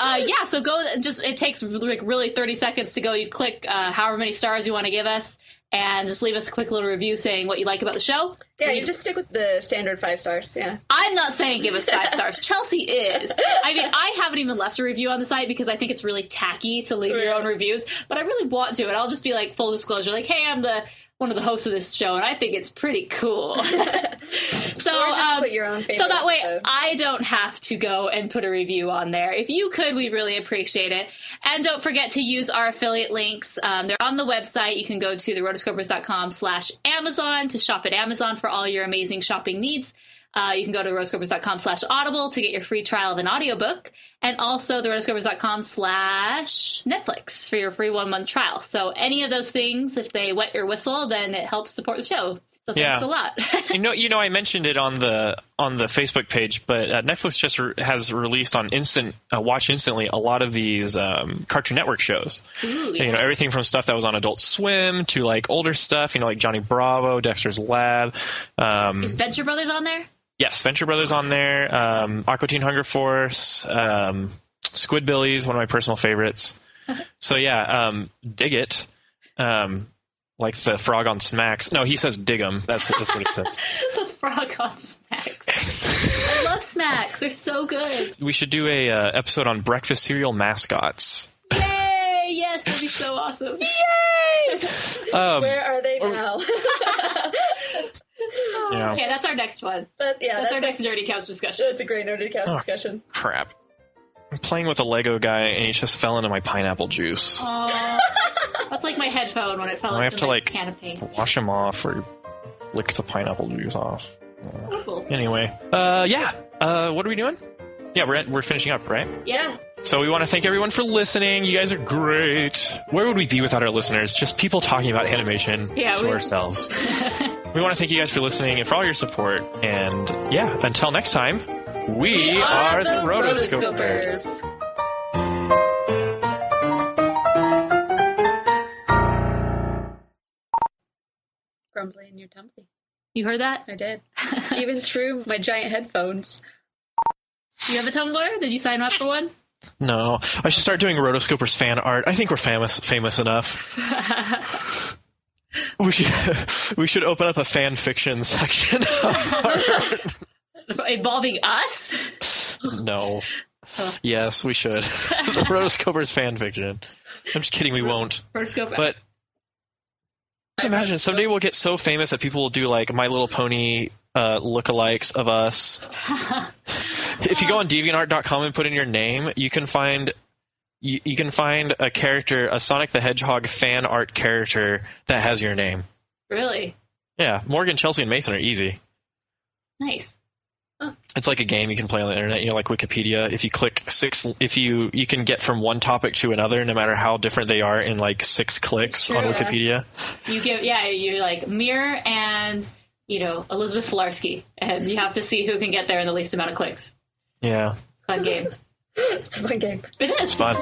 go. It takes really 30 seconds to go. You click however many stars you want to give us, and just leave us a quick little review saying what you like about the show. Yeah, you just stick with the standard 5 stars, yeah. I'm not saying give us 5 stars. Chelsea is. I mean, I haven't even left a review on the site because I think it's really tacky to leave your own reviews, but I really want to, and I'll just be like, full disclosure, like, hey, I'm one of the hosts of this show, and I think it's pretty cool. So put your own so that way episode. I don't have to go and put a review on there. If you could, we'd really appreciate it. And don't forget to use our affiliate links. They're on the website. You can go to therotoscopers.com/Amazon to shop at Amazon for all your amazing shopping needs. You can go to rotoscopers.com/Audible to get your free trial of an audiobook, and also therotoscopers.com/Netflix for your free 1-month trial. So any of those things, if they wet your whistle, then it helps support the show. So thanks a lot. I mentioned it on the Facebook page, but Netflix just has released on watch instantly a lot of these Cartoon Network shows. Ooh, yeah. Everything from stuff that was on Adult Swim to like older stuff. Like Johnny Bravo, Dexter's Lab. Is Venture Brothers on there? Yes, Venture Brothers on there. Aqua Teen Hunger Force. Squidbillies, one of my personal favorites. So dig it. Like the frog on Smacks. No, he says dig 'em. That's what he says. The frog on Smacks. I love Smacks. They're so good. We should do a episode on breakfast cereal mascots. Yay! Yes, that'd be so awesome. Yay! Where are they now? Okay, that's our next one. That's our next Nerdy Couch discussion. That's a great Nerdy Couch discussion. Crap. I'm playing with a Lego guy, and he just fell into my pineapple juice. Aww. That's like my headphone when it fell into my can of paint. Wash him off or lick the pineapple juice off. Cool. Anyway, what are we doing? Yeah, we're finishing up, right? Yeah. So we want to thank everyone for listening. You guys are great. Where would we be without our listeners? Just people talking about animation to ourselves. We want to thank you guys for listening and for all your support. And until next time, we are the Rotoscopers. Rumbly in your tumbly. You heard that? I did. Even through my giant headphones. You have a Tumblr? Did you sign up for one? No. I should start doing Rotoscopers fan art. I think we're famous enough. We should open up a fan fiction section of art. Involving us? No. Yes, we should. The Rotoscopers fan fiction. I'm just kidding, we won't. But just imagine, someday we'll get so famous that people will do like My Little Pony lookalikes of us. If you go on DeviantArt.com and put in your name, you can find a character, a Sonic the Hedgehog fan art character that has your name. Really? Yeah, Morgan, Chelsea, and Mason are easy. Nice. Huh. It's like a game you can play on the internet, like Wikipedia. If you click 6, you can get from one topic to another, no matter how different they are, in like 6 clicks on Wikipedia. You're like Mir and Elizabeth Filarski, and you have to see who can get there in the least amount of clicks. Yeah, it's a fun game. It's a fun game. It is. It's fun.